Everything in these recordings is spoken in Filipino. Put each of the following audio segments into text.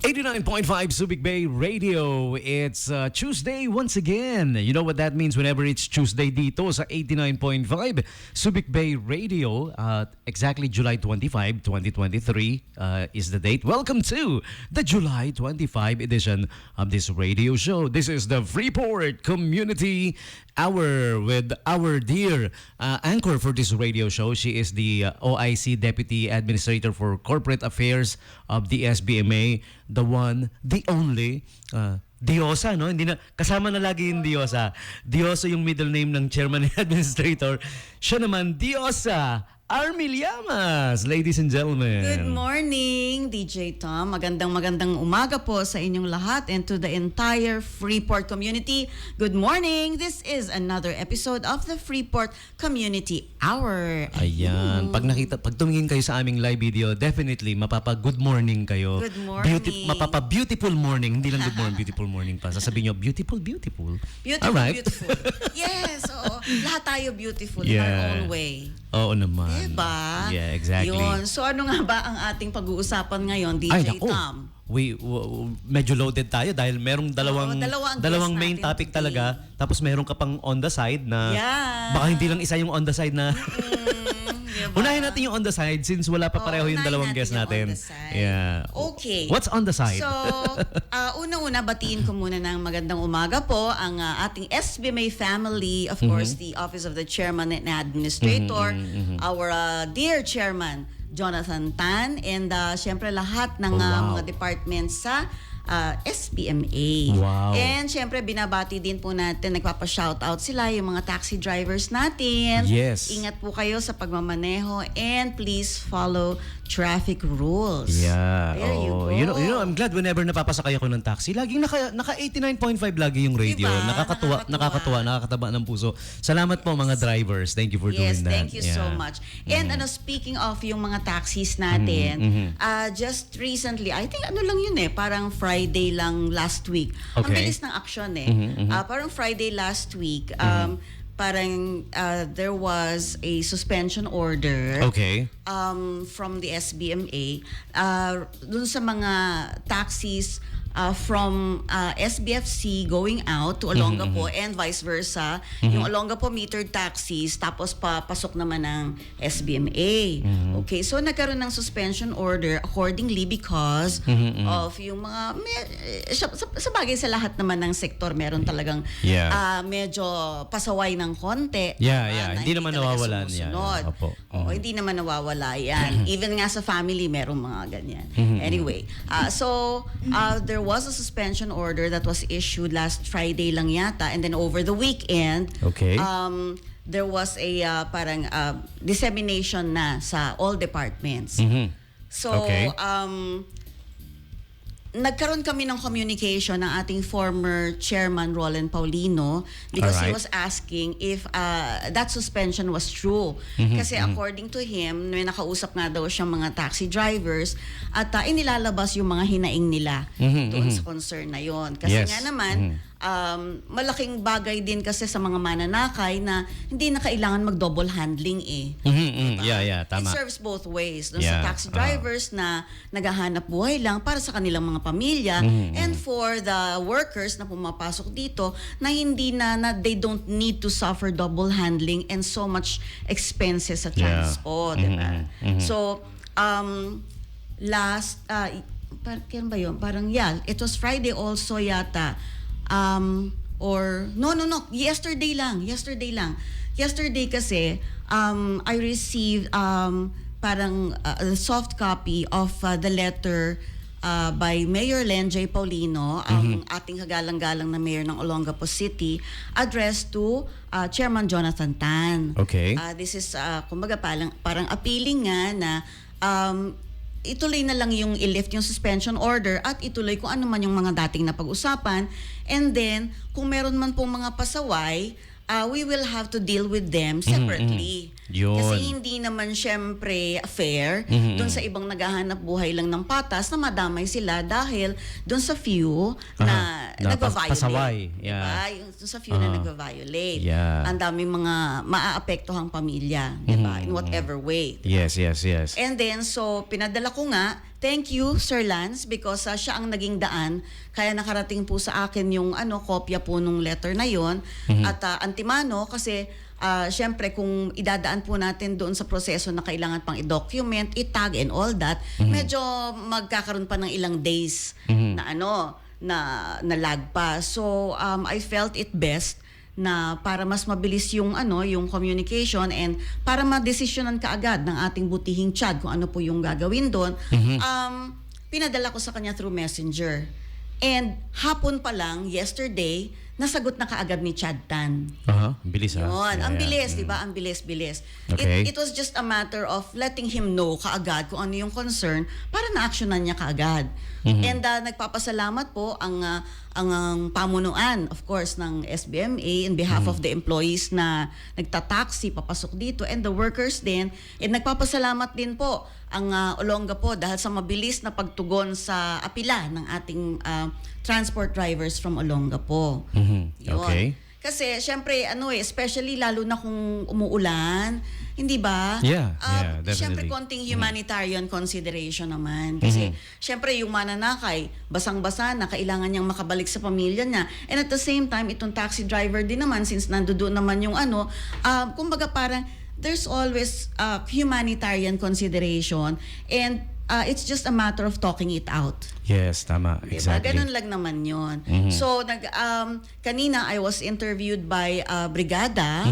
89.5 Subic Bay Radio. It's Tuesday once again. You know what that means whenever it's Tuesday dito sa 89.5 Subic Bay Radio. Exactly July 25, 2023 is the date. Welcome to the July 25 edition of this radio show. This is the Freeport Community Hour with our dear anchor for this radio show. She is the OIC Deputy Administrator for Corporate Affairs of the SBMA. The one, the only, Diosa, no? Hindi na, kasama na lagi yung Diosa. Diosa yung middle name ng Chairman and Administrator. Siya naman, Diosa Army Llamas, ladies and gentlemen. Good morning, DJ Tom. Magandang umaga po sa inyong lahat and to the entire Freeport community. Good morning. This is another episode of the Freeport Community Hour. Ayan. Pag tumingin kayo sa aming live video, definitely mapapa-good morning kayo. Good morning. Mapapa-beautiful morning. Hindi lang good morning, beautiful morning pa. Sasabihin nyo, beautiful. Beautiful, Alright. beautiful. Yes, oo. Lahat tayo beautiful in our own way. Oo naman. Diba? Yeah, exactly. Yun. So ano nga ba ang ating pag-uusapan ngayon, DJ Ay, naku. Tom? Medyo loaded tayo dahil merong dalawang main topic today. talaga. Tapos meron ka pang on the side na baka hindi lang isa yung on the side na Diba? unahin natin yung on the side since wala pa pareho yung dalawang guests natin. Yeah. Okay. What's on the side? So, una-una batiin ko muna ng magandang umaga po ang ating SBMA family, of course, the Office of the Chairman and Administrator, our dear Chairman, Jonathan Tan, and syempre lahat ng mga departments sa SBMA. Wow. And syempre binabati din po natin, nagpapa-shoutout sila yung mga taxi drivers natin. Yes. Ingat po kayo sa pagmamaneho and please follow traffic rules. Yeah. There you go. You know, I'm glad whenever napapasakay ako ng taxi, laging naka 89.5 lagi yung radio. Diba? Nakakatuwa, nakakataba ng puso. Salamat po mga drivers. Thank you for doing that. Yes, thank you so much. And speaking of yung mga taxis natin, just recently, I think lang yun parang Friday lang last week. Ang Okay. bilis ng action parang Friday last week, parang there was a suspension order Okay. from the SBMA dun sa mga taxis from SBFC going out to Olongapo and vice versa. Yung Olongapo metered taxis tapos papasok naman ng SBMA. Okay, so nagkaroon ng suspension order accordingly because of yung mga sa bagay sa lahat naman ng sektor meron talagang medyo pasaway ng konti. Yeah. Na Hindi naman talaga nawawalan yan. sumusunod. Opo. Oo, hindi naman nawawala yan. Even nga sa family, merong mga ganyan. Anyway, so there was a suspension order that was issued last Friday lang yata, and then over the weekend, Okay. there was a parang dissemination na sa all departments. So, Okay. nagkaroon kami ng communication ng ating former chairman Roland Paulino because he Alright. was asking if that suspension was true. Kasi according to him, may nakausap nga daw siyang mga taxi drivers at inilalabas yung mga hinaing nila doon sa concern na yon. Kasi Yes. nga naman, malaking bagay din kasi sa mga mananakay na hindi na kailangan mag-double handling Diba? Yeah, tama. It serves both ways. Doon Yeah, sa taxi drivers na naghahanap buhay lang para sa kanilang mga pamilya and for the workers na pumapasok dito na hindi na they don't need to suffer double handling and so much expenses sa transport. Diba? So, last, kailan ba yun? Parang it was Friday also yata. Or no, yesterday lang. Yesterday kasi I received parang a soft copy of the letter by Mayor Len J. Paulino, ang ating kagalang-galang na mayor ng Olongapo City, addressed to Chairman Jonathan Tan. Okay. This is kumbaga parang appealing nga na ituloy na lang yung i-lift yung suspension order at ituloy kung ano man yung mga dating na pag-usapan. And then, kung meron man pong mga pasaway, we will have to deal with them separately. Yun. Kasi hindi naman syempre fair doon sa ibang naghahanap buhay lang ng patas na madamay sila dahil doon sa few na nagva-violate. Pasaway. Diba? Yeah. Yung doon sa few na nagva-violate. Yeah. Ang daming mga maaapektuhang pamilya, diba? In whatever way. Yes. And then, so, pinadala ko nga thank you, Sir Lance, because siya ang naging daan. Kaya nakarating po sa akin yung kopya po nung letter na yon. At antimano, kasi syempre kung idadaan po natin doon sa proseso na kailangan pang i-document, i-tag and all that, medyo magkakaroon pa ng ilang days na na lag pa. So I felt it best na para mas mabilis yung yung communication and para ma-desisyonan kaagad ng ating butihing Chad kung ano po yung gagawin doon. Pinadala ko sa kanya through Messenger. And hapon pa lang, yesterday, nasagot na kaagad ni Chad Tan. Bilis ha. Yun, ang bilis, di ba? Ang bilis. Okay. It was just a matter of letting him know kaagad kung ano yung concern para na-actionan niya kaagad. And nagpapasalamat po ang pamunuan, of course, ng SBMA in behalf of the employees na nagtataksi papasok dito and the workers din. And nagpapasalamat din po ang Olonga po dahil sa mabilis na pagtugon sa apila ng ating transport drivers from Olonga po. Yun. Okay. Kasi syempre especially lalo na kung umuulan, hindi ba? Yeah, definitely. Syempre konting humanitarian consideration naman. Kasi syempre yung mananakay, basang-basa na, kailangan niyang makabalik sa pamilya niya. And at the same time, itong taxi driver din naman, since nandoon naman yung kumbaga parang there's always humanitarian consideration and it's just a matter of talking it out. Yes, tama. Diba? Exactly. Ganun lang naman yun. So, kanina I was interviewed by Brigada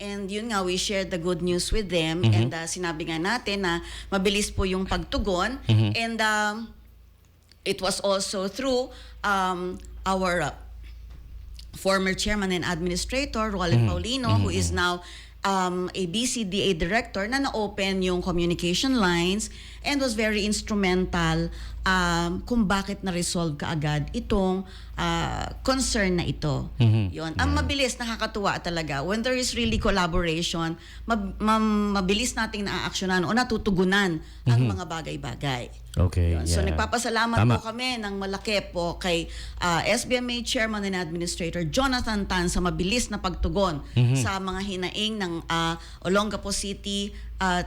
and yun nga, we shared the good news with them and sinabi nga natin na mabilis po yung pagtugon and it was also through our former chairman and administrator, Roland Paulino, who is now a BCDA director na na-open yung communication lines and was very instrumental kung bakit na-resolve kaagad itong concern na ito. Yun. Ang mabilis, nakakatuwa talaga. When there is really collaboration, mabilis nating na-actionan o natutugunan ang mga bagay-bagay. Okay. Yun. So nagpapasalamat Tama. po kami ng malaki po kay SBMA Chairman and Administrator Jonathan Tan sa mabilis na pagtugon sa mga hinaing ng Olongapo City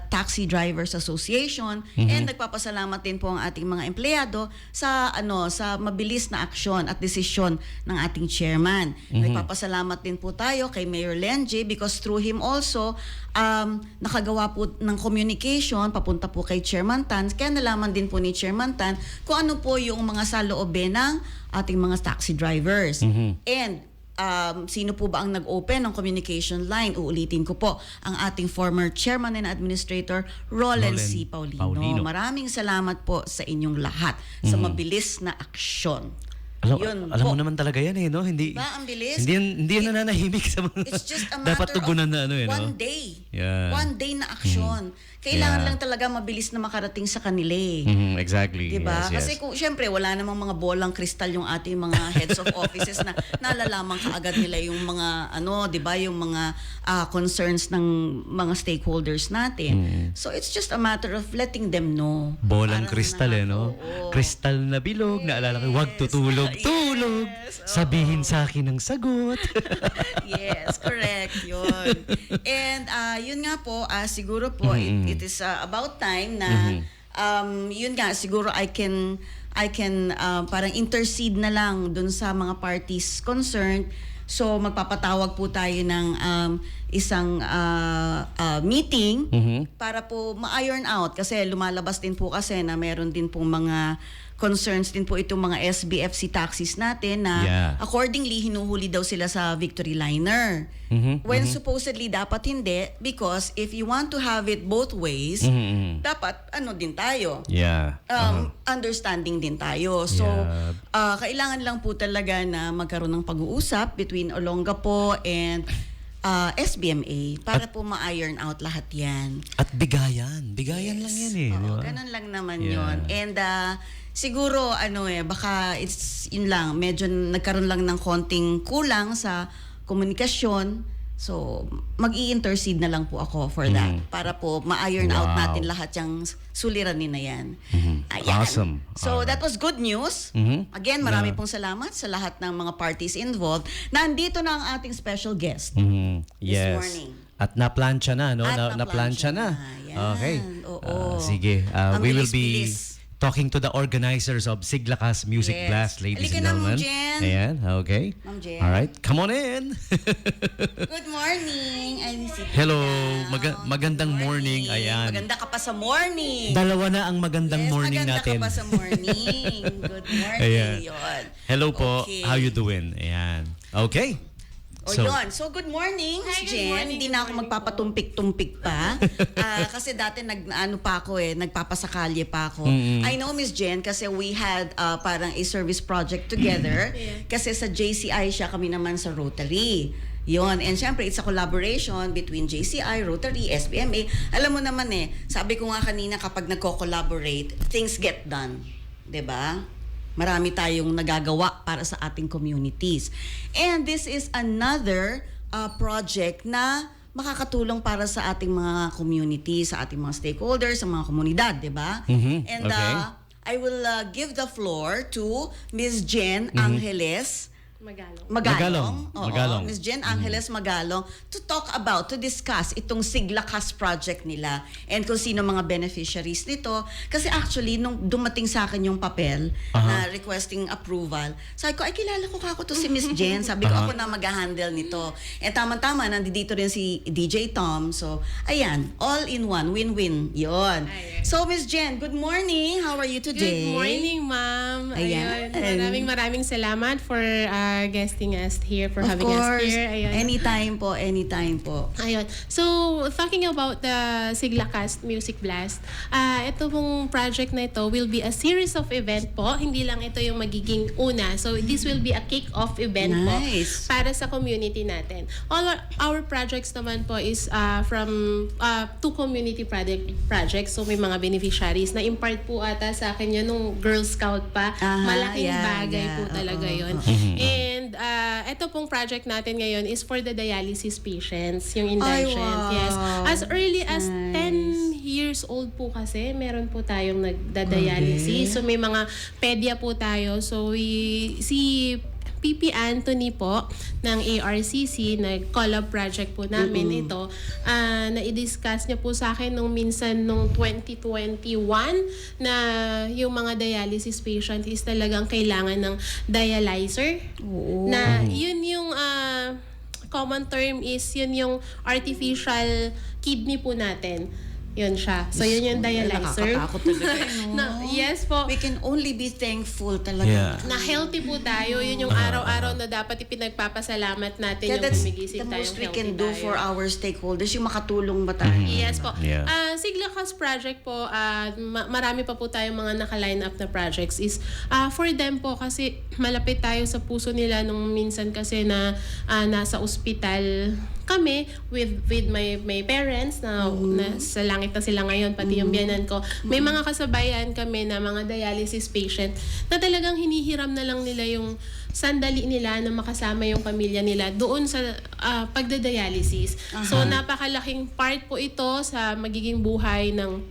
Taxi Drivers Association and nagpapasalamat din po ang ating mga empleyado sa sa mabilis na aksyon at desisyon ng ating chairman. Nagpapasalamat din po tayo kay Mayor Lenji because through him also nakagawa po ng communication papunta po kay Chairman Tan, kaya nalaman din po ni Chairman Tan kung ano po yung mga saloobin ng ating mga taxi drivers. And sino po ba ang nag-open ng communication line? Uulitin ko po, ang ating former chairman and administrator, Roland C. Paulino. Maraming salamat po sa inyong lahat sa mabilis na aksyon. Alam mo naman talaga yan no? Hindi, ba, ang bilis? Hindi yan nananahimik sa mga It's just a matter dapat tugunan na one day. Yeah. One day na aksyon. Kailangan lang talaga mabilis na makarating sa kanila Exactly. Diba? Yes, Kasi kung syempre wala namang mga bolang kristal yung ating mga heads of offices na nalalaman kaagad nila yung mga diba, yung mga concerns ng mga stakeholders natin. So it's just a matter of letting them know. Bolang Parang kristal no? oo. Kristal na bilog, naalala ko, wag tutulog, tulog. Yes, Sabihin sa akin ang sagot. Yes, correct. Yun. And yun nga po, siguro po, it is about time na yun nga, siguro I can parang intercede na lang dun sa mga parties concerned. So magpapatawag po tayo ng isang meeting para po ma-iron out kasi lumalabas din po kasi na meron din pong mga concerns din po itong mga SBFC taxis natin na accordingly hinuhuli daw sila sa Victory Liner. When supposedly dapat hindi because if you want to have it both ways, dapat din tayo. Understanding din tayo. So kailangan lang po talaga na magkaroon ng pag-uusap between Olongapo and SBMA para po ma-iron out lahat yan. At bigayan lang yan Oo, ganun lang naman yun. And siguro baka yun lang, medyo nagkaroon lang ng konting kulang sa komunikasyon. So, mag-i-intercede na lang po ako for that para po ma-iron out natin lahat yung suliranin na yan. Ayan. Awesome. So, that was good news. Again, marami pong salamat sa lahat ng mga parties involved. Nandito na ang ating special guest this morning. At naplansya na, no? At Naplansya na. Yan. Okay. Oo. Sige. Ang We will be bilis-bilis. talking to the organizers of Siglakas Music Yes. Blast, ladies Halika and na, gentlemen. Ma'am Jen. Ayan, okay. Ma'am Jen. All right, come on in. Good morning. Ay, sit Hello, down. magandang Good morning. Ayan. Maganda ka pa sa morning. Dalawa na ang magandang Yes, morning maganda natin. ka pa sa morning. Good morning. Ayan. Yun. Hello po, Okay. how you doing? Ayan. Okay. O yun. So, good morning, Hi, Miss good Jen. morning, Hindi good na ako morning magpapatumpik-tumpik pa. Kasi dati nagpapasakalye pa ako. I know, Miss Jen, kasi we had parang a service project together. Yeah. Kasi sa JCI siya, kami naman sa Rotary. Yon, and syempre it's a collaboration between JCI, Rotary, SBMA. Alam mo naman sabi ko nga kanina kapag nagko-collaborate, things get done. 'Di ba? Marami tayong nagagawa para sa ating communities. And this is another project na makakatulong para sa ating mga community, sa ating mga stakeholders, sa mga komunidad, 'di ba? And Okay. I will give the floor to Ms. Jen Angeles Magalong. Magalong. Oo, Magalong. Ms. Jen Angeles Magalong to discuss itong Siglakas project nila and kung sino mga beneficiaries nito. Kasi actually, nung dumating sa akin yung papel na requesting approval, sabi ko, ay kilala ko kako to si Ms. Jen. Sabi ko, ako na mag-handle nito. Eh tama-tama, nandito rin si DJ Tom. So, ayan, all in one, win-win. Yon. Ayan. So, Ms. Jen, good morning. How are you today? Good morning, ma'am. Ayan. Ayun. Maraming salamat for guesting us here, for Of having course. us here. Ayun. Anytime po, anytime po. Ayun. So, talking about the Siglakas Music Blast, ito pong project na ito will be a series of event po. Hindi lang ito yung magiging una. So, this will be a kick-off event Nice. po para sa community natin. All our projects naman po is from two community projects. So, may mga beneficiaries na impart po ata sa akin yun nung Girl Scout pa. Aha, Malaking yeah, bagay yeah. po talaga Oo, yun. And ito pong project natin ngayon is for the dialysis patients, yung Ay, indigent. wow. Yes. As early as Nice. 10 years old po kasi, meron po tayong nagda-dialysis. So may mga pedya po tayo. So si PP Anthony po ng ARCC, nag-collab project po namin ito. Na-i-discuss niya po sa akin nung minsan nung 2021 na yung mga dialysis patient is talagang kailangan ng dialyzer. Oo. Na yun yung common term is yun yung artificial kidney po natin. Yun siya. So yun yung dialyzer. Nakakatakot talaga. Yes po. We can only be thankful talaga. Yeah. Na healthy po tayo. Yun yung araw-araw na dapat ipinagpapasalamat natin Yeah, yung that's gumigising the tayong most we healthy can do tayo. for our stakeholders, yung makatulong ba tayo? Yes po. Yeah. Siglakas project po, marami pa po tayong mga naka-line up na projects is for them po kasi malapit tayo sa puso nila nung minsan kasi na nasa ospital kami with my parents na sa langit na sila ngayon, pati yung biyanan ko. May mga kasabayan kami na mga dialysis patient na talagang hinihiram na lang nila yung sandali nila na makasama yung pamilya nila doon sa pagdadialysis. So napakalaking part po ito sa magiging buhay ng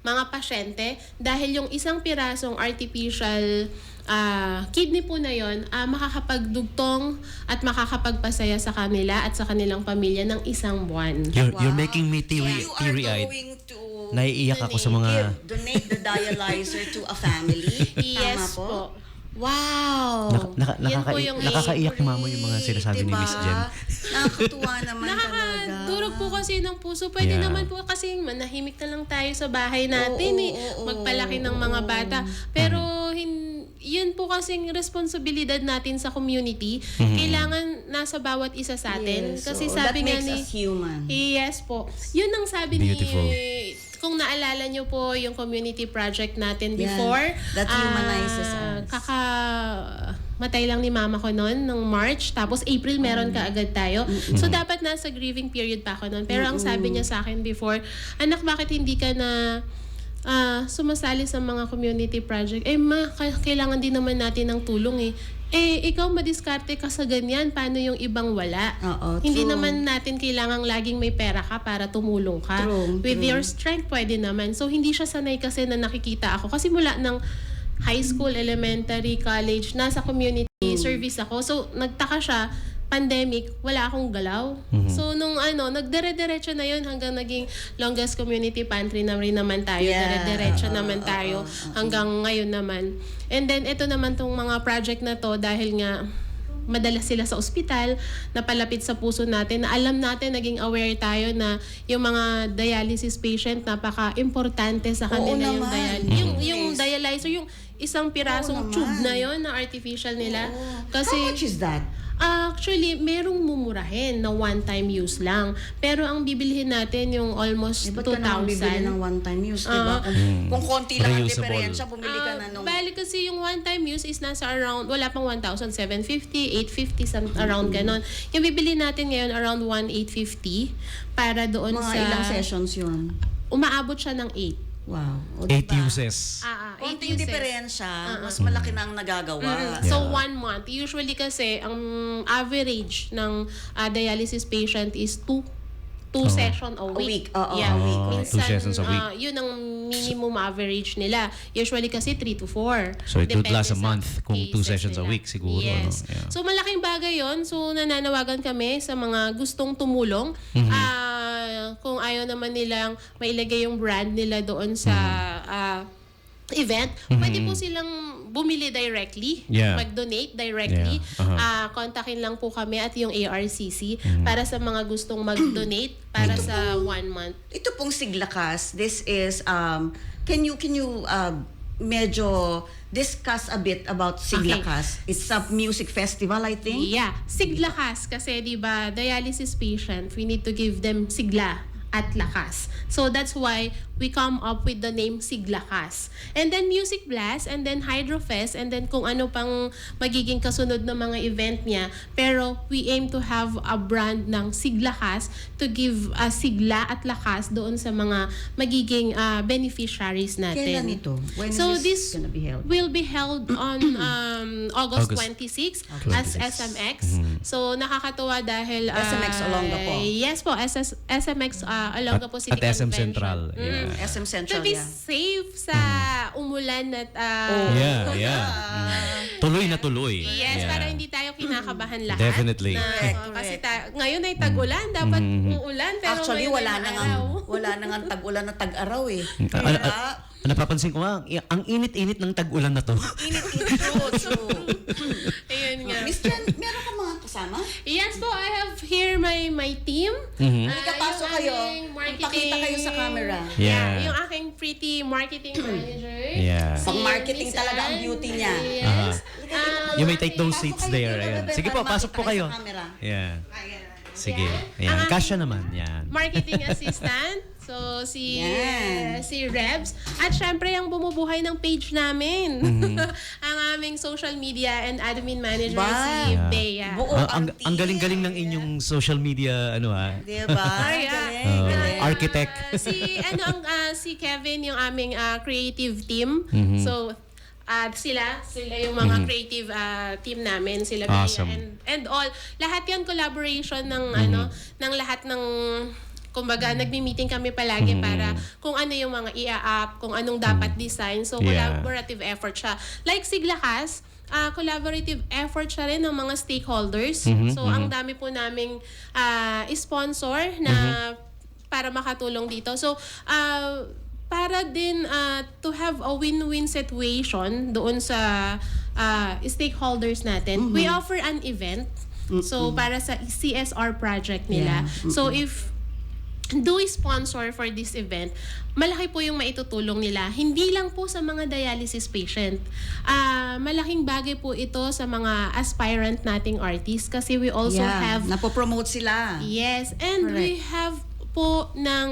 mga pasyente dahil yung isang pirasong artificial kidney po na yon makakapagdugtong at makakapagpasaya sa kanila at sa kanilang pamilya ng isang buwan. You're making me You are teary-eyed. going to Naiiyak ako sa mga... donate the dialyzer to a family? Yes Tama po? po. Wow! Yan po yung nakakaiyak mamo yung mga sinasabi ni Miss Jen. Nakakatuwa naman talaga. Nakakadurog po kasi ng puso. Pwede Yeah. naman po kasi manahimik na lang tayo sa bahay natin Oo. magpalaki ng mga bata. Pero yun po kasing responsibilidad natin sa community. Kailangan nasa bawat isa sa atin. Yes, kasi oo. sabi That nga makes ni... us human. Yes po. Yun ang sabi Beautiful. ni... Kung naalala nyo po yung community project natin Yeah, before. that humanizes us. Matay lang ni mama ko noon nung March. Tapos April meron ka agad tayo. So dapat nasa grieving period pa ako noon. Pero ang sabi niya sa akin before, anak, bakit hindi ka na sumasali sa mga community project? Kailangan din naman natin ng tulong eh. Ikaw madiskarte ka sa ganyan, paano yung ibang wala? Oo, Hindi true. naman natin kailangang laging may pera ka para tumulong ka. True, With true. your strength, pwede naman. So, hindi siya sanay kasi na nakikita ako. Kasi mula ng high school, elementary, college, nasa community service ako. So, nagtaka siya pandemic, wala akong galaw. So nung nagdire-diretso na yun hanggang naging longest community pantry na rin naman tayo. Yeah. Dire-diretso naman tayo hanggang ngayon naman. And then ito naman tong mga project na to dahil nga madalas sila sa ospital, napalapit sa puso natin, na alam natin, naging aware tayo na yung mga dialysis patient, napaka-importante sa kanila yung dialysis. Yung dialyzer, yung isang pirasong tube na yon na artificial nila. Kasi, How much is that? actually, merong mumurahin na one-time use lang. Pero ang bibilihin natin yung almost Ba't ka naman bibili 2,000. ng one-time use, diba? Kung konti lang ang Reusable. diferensya, bumili ka na nung... Bali kasi yung one-time use is nasa around, wala pang 1,750, 850, around ganon. Yung bibili natin ngayon around 1,850 para doon Mga sa... ilang sessions yun? Umaabot siya ng 8. Wow. O, 8 diba? uses. Konting diferensya, mas malaki na ang nagagawa. So 1 month. Usually kasi ang average ng dialysis patient is 2 session a week. Oo, Yeah. a week. Minsan, 2 sessions a week. Yun ang minimum average nila. Usually kasi 3 to 4. So it would Depende last a sa month kung 2 cases sessions a nila. week siguro. Yes. Ano? Yeah. So malaking bagay yon. So nananawagan kami sa mga gustong tumulong. Kung ayaw naman nilang mailagay yung brand nila doon sa event, pwede po silang bumili directly, Yeah. mag-donate directly. Yeah. Kontakin lang po kami at yung ARCC para sa mga gustong mag-donate para sa 1 month. Ito pong Siglakas, this is, can you medyo discuss a bit about Siglakas? It's a music festival, I think. Yeah, siglakas kasi 'di ba, dialysis patient, we need to give them sigla at lakas. So that's why we come up with the name Siglakas. And then Music Blast, and then Hydrofest, and then kung ano pang magiging kasunod na mga event niya. Pero we aim to have a brand ng Siglakas to give sigla at lakas doon sa mga magiging beneficiaries natin. Kailan ito? When So is this gonna be held? will be held on August August 26 as 26. SMX. So nakakatuwa dahil SMX Olongapo. Yes po, SMX Olongapo City At SM Convention. Central. Yeah. SM To Central, be yeah. safe sa umulan at Yeah. Tuloy na tuloy. Yes, Yeah. para hindi tayo kinakabahan lahat. Definitely. Correct. Kasi ngayon ay tag-ulan, dapat uulan, pero Actually, ngayon wala ay na araw. nga tag-ulan na tag-araw eh. Ano, napapansin ko nga, ang init-init ng tag-ulan na to. Init-init. True. Ayun nga. Miss Jan, meron ka mga kasama? Yes po, I have here my team. Halika, pasok Yung kayo. aming Pakita kayo sa camera. Yeah. Yung aking pretty marketing manager. Yeah. Pang marketing Miss talaga ang Ann. beauty niya. Yes. You may take those Pasok seats kayo there. dito, Ayan. bebe, Sige po, para pasok po makita kayo. sa camera. Yeah. Sige. Yan. Ayan. Kasya naman. Yan. Marketing assistant. So, Yan. si Rebs. At syempre, yung bumubuhay ng page namin. Ang aming social media and admin manager, Ba? si Yeah. Bea. Buo ang team. galing-galing ng inyong social media, ano ha? Diba? Ay, Galing. Architect. Si Kevin, yung aming creative team. So, sila yung mga creative team namin, sila Bea Awesome. and all. Lahat yan collaboration ng ng lahat ng kumbaga, nagmi-meeting kami palagi para kung ano yung mga i-up, kung anong dapat design. So, Yeah. collaborative effort siya. Like Siglakas, collaborative effort siya rin ng mga stakeholders. So, ang dami po naming sponsor na para makatulong dito. So, para din to have a win-win situation doon sa stakeholders natin, we offer an event. So, para sa CSR project nila. Yeah. So, if do sponsor for this event, malaki po yung maitutulong nila. Hindi lang po sa mga dialysis patient. Malaking bagay po ito sa mga aspirant nating artists kasi we also have napopromote sila. yes, and we Correct. have po ng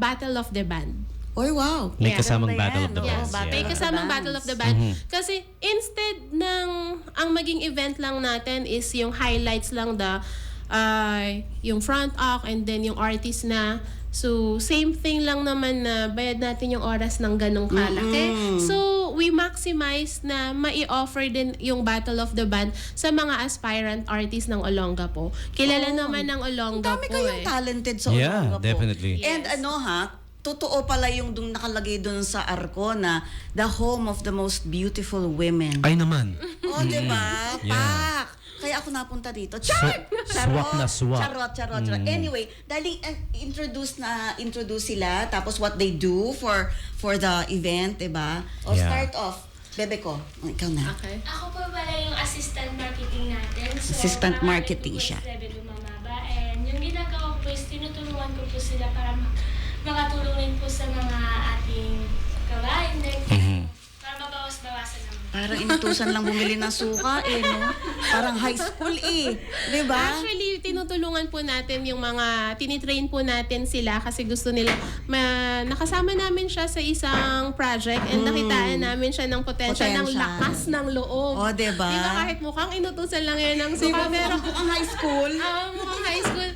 Battle of the Band. Oy, wow. May Yeah. kasamang Ganda Battle yan, of the no? Bands. Battle May of the kasamang Bands. Battle of the Band. Kasi instead ng ang maging event lang natin is yung highlights lang yung front act and then yung artist na. So, same thing lang naman na bayad natin yung oras ng ganong kalaki. So, we maximize na mai-offer din yung Battle of the Band sa mga aspirant artists ng Olongapo. Kilala naman ng Olongapo Dami kayong talented sa Yeah, Olongapo. definitely. And totoo pala yung nakalagay dun sa arko na the home of the most beautiful women. Ay naman. Oh, diba? Yeah. Pak! Kaya kaya ako napunta dito. Charot! swak na swak. Charot. Anyway, dahil introduce sila, tapos what they do for the event, diba? O Yeah. start off. Bebe ko, ikaw na. Okay. Ako po pala yung assistant marketing natin. So, Assistant marami marketing po siya. Level lumababa. And yung ginagawa ko po is tinutulungan ko po sila para makatulong rin po sa mga ating kabayan din. Para mabawas-bawasan naman. Parang inutusan lang bumili ng suka, no? Parang high school, Diba? Actually, tinutulungan po natin yung mga, tinitrain po natin sila kasi gusto nila, nakasama namin siya sa isang project and nakitaan namin siya ng potential, ng Potential. lakas ng loob. O, diba? Diba kahit mukhang inutusan lang yan ng Diba, suka, pero mukhang high school? mukhang high school,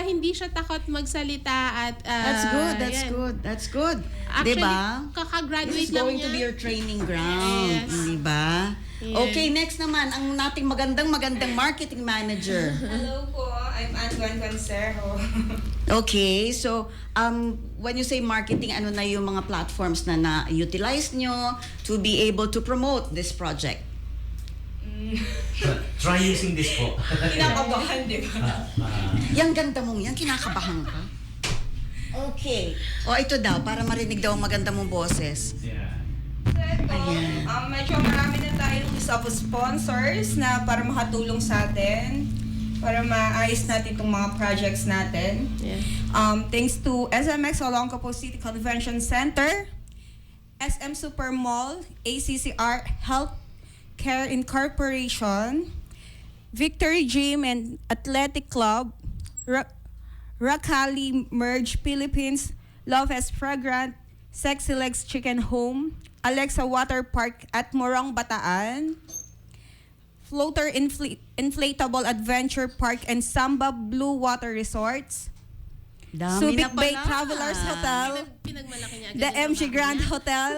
hindi siya takot magsalita at That's good. Actually, Diba? kakagraduate This is lang going to niya. be your training ground. Yes. Diba? Yes. Okay, next naman, ang nating magandang marketing manager. Hello po, I'm Antoine Consejo. Okay, so when you say marketing, ano na yung mga platforms na na-utilize nyo to be able to promote this project? Try using this po. Kinakabahan, di ba? Yang ganda mong yan, kinakabahan ka? Okay. O ito daw, para marinig daw ang maganda mong boses. So ito, medyo marami na tayong list of sponsors na para makatulong sa atin, para maayos natin itong mga projects natin. Yeah. Thanks to SMX Olongapo City Convention Center, SM Super Mall, ACCR Healthcare Incorporation, Victory Gym and Athletic Club, Rakali Merge Philippines, Love as Fragrant, Sexy Legs Chicken Home, Alexa Water Park at Morong Bataan, Floater Inflatable Adventure Park and Samba Blue Water Resorts, Dami Subic na Bay pala. Travelers Hotel, Pinagmalaki niya agad The yung MG trabaho Grand niya. Hotel,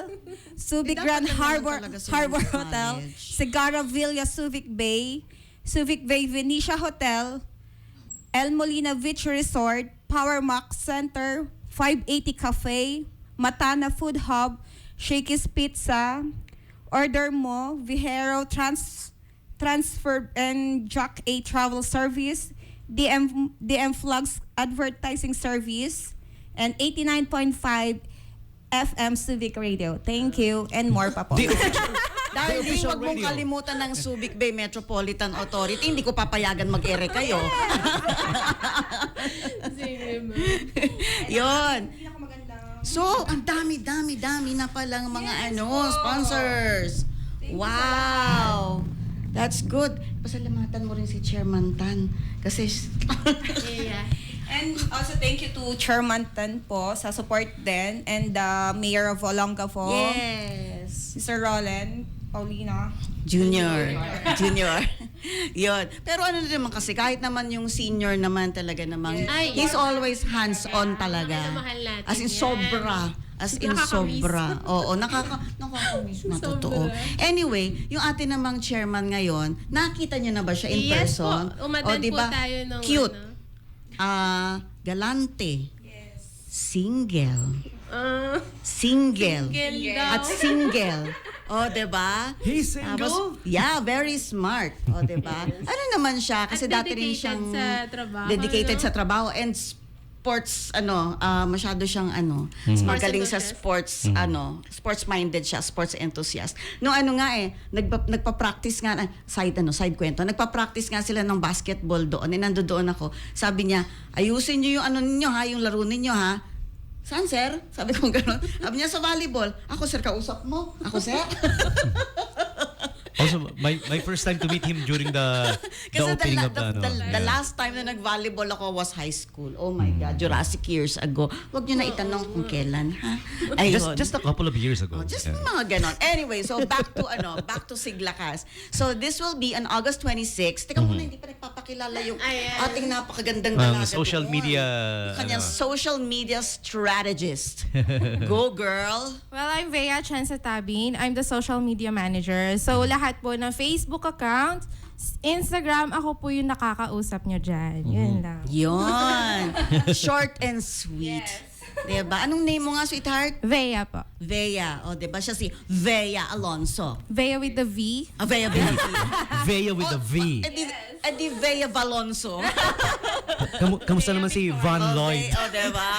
Subic dapat Grand lang naman Harbor, talaga sila Harbor ng Hotel, college. Segarra Villa Subic Bay Venetia Hotel, El Molina Beach Resort, Power Max Center, 580 Cafe, Matana Food Hub, Shakey's Pizza, Order Mo, Vihero Transfer and Jack A Travel Service, DM Flags Advertising Service, and 89.5 FM Civic Radio. Thank you, and more pa po. Dahil The official huwag mong radio. kalimutan ng Subic Bay Metropolitan Authority, hindi ko papayagan mag-ere kayo. Sige, ma'am. Yon. So, ang dami na palang mga sponsors. Wow. That's good. Pasalamatan mo rin si Chairman Tan. Kasi, Yeah. And also thank you to Chairman Tan po sa support din, and the Mayor of Olongapo, yes. Mr. Roland Paulina. Junior. Yon. Pero ano na naman kasi, kahit naman yung senior naman talaga namang, Ay, he's always hands-on talaga. Mahal na mahal natin As in yan. sobra. As in Nakakamiss. sobra. Oo, nakakamiss na totoo. Sobra. Anyway, yung ating namang chairman ngayon, nakita niyo na ba siya in Yes person? po. Umadan po tayo ng Cute. ano. Galante. Single. Single At daw. single. O, diba? He's single? Yeah, very smart. O, diba? Ano naman siya? Kasi At dati rin dedicated siyang sa trabaho, dedicated no? sa trabaho and sports, masyado siyang, magaling sa sports, sports-minded siya, sports enthusiast. Nung nagpa-practice nga, side kwento, nagpa-practice nga sila ng basketball doon, nandoon ako. Sabi niya, ayusin niyo yung ninyo ha, yung laro ninyo ha. Saan, sir? Sabi ko gano'n. Sabi niya sa volleyball. Ako, sir, kausap mo. Ako, sir. Also, my first time to meet him during the Kasi opening of the the last time na nag-volleyball ako was high school. Oh my God, Jurassic years ago. Huwag niyo na itanong kung kailan, ha? Ayun. just a couple of years ago. Just Yeah. mga ganon. Anyway, so back to Siglakas. So this will be on August 26. Teka muna, hindi pa nagpapakilala yung Ayan. ating napakagandang Ang dalaga social doon. media, Kanyang social media strategist. Go, girl! Well, I'm Vea Chansatabin. I'm the social media manager. So, lahat po ng Facebook account, Instagram, ako po yung nakakausap nyo dyan. Yun lang. Yon. Short and sweet. Diba? Anong name mo nga, sweetheart? Vea po. Vea. O, diba siya si Vea Alonso. Vea with the V. Vea Vea. Vea with a V. Edi Vea Valonso. Kamusta naman si Von Lloyd? Okay, diba?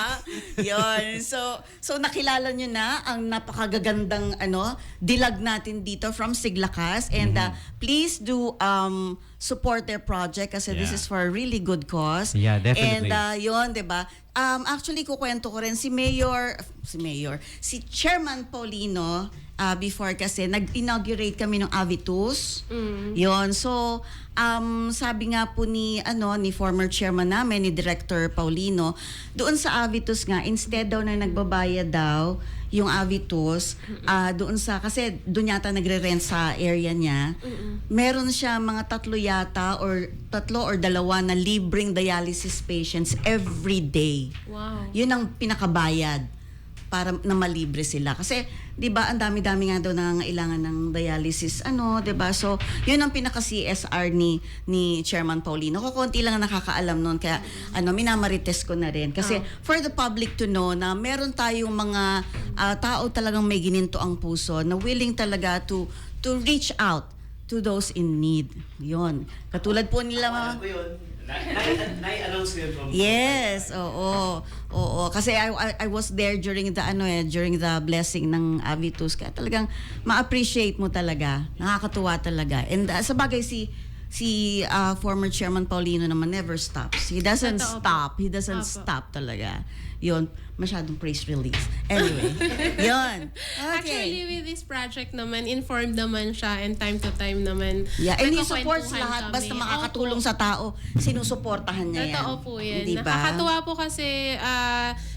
Yun. So nakilala nyo na ang napakagagandang dilag natin dito from Siglakas. And please do support their project kasi this Yeah. is for a really good cause. Yeah, definitely. And yun, diba? Actually, kukwento ko rin si Chairman Paulino before kasi nag-inaugurate kami ng Avitus. Yun. So, sabi nga po ni former chairman namin, ni Director Paulino, doon sa Avitus nga, instead daw na nagbabayad daw yung Avitus, kasi doon yata nagre-rent sa area niya, meron siya mga tatlo or dalawa na libreng dialysis patients every day. Wow. Yun ang pinakabayad para na malibre sila. Kasi, di ba, ang dami-dami nga daw nangangailangan ng dialysis, di ba? So, yun ang pinaka-CSR ni Chairman Paulino. Kukunti lang ang nakakaalam nun. Kaya, minamarites ko na rin. Kasi, for the public to know na meron tayong mga tao talagang may gininto ang puso na willing talaga to reach out to those in need. Yun. Katulad po nila mga... Nai-announce ko yun from... Yes, oo. Kasi I was there during the blessing ng Avitus. Kaya talagang ma-appreciate mo talaga. Nakakatuwa talaga. And sa bagay si former Chairman Paulino naman never stops. He doesn't Totoo po. stop. He doesn't Opo. stop talaga. Yun, masyadong praise release. Anyway, yun. Actually, Okay. with this project naman, informed naman siya and time to time naman. Yeah, and he supports nagkukwentuhan lahat. kami. Basta makakatulong Opo. sa tao, sinusuportahan niya yan. Totoo po yan. Di ba? Nakakatuwa po kasi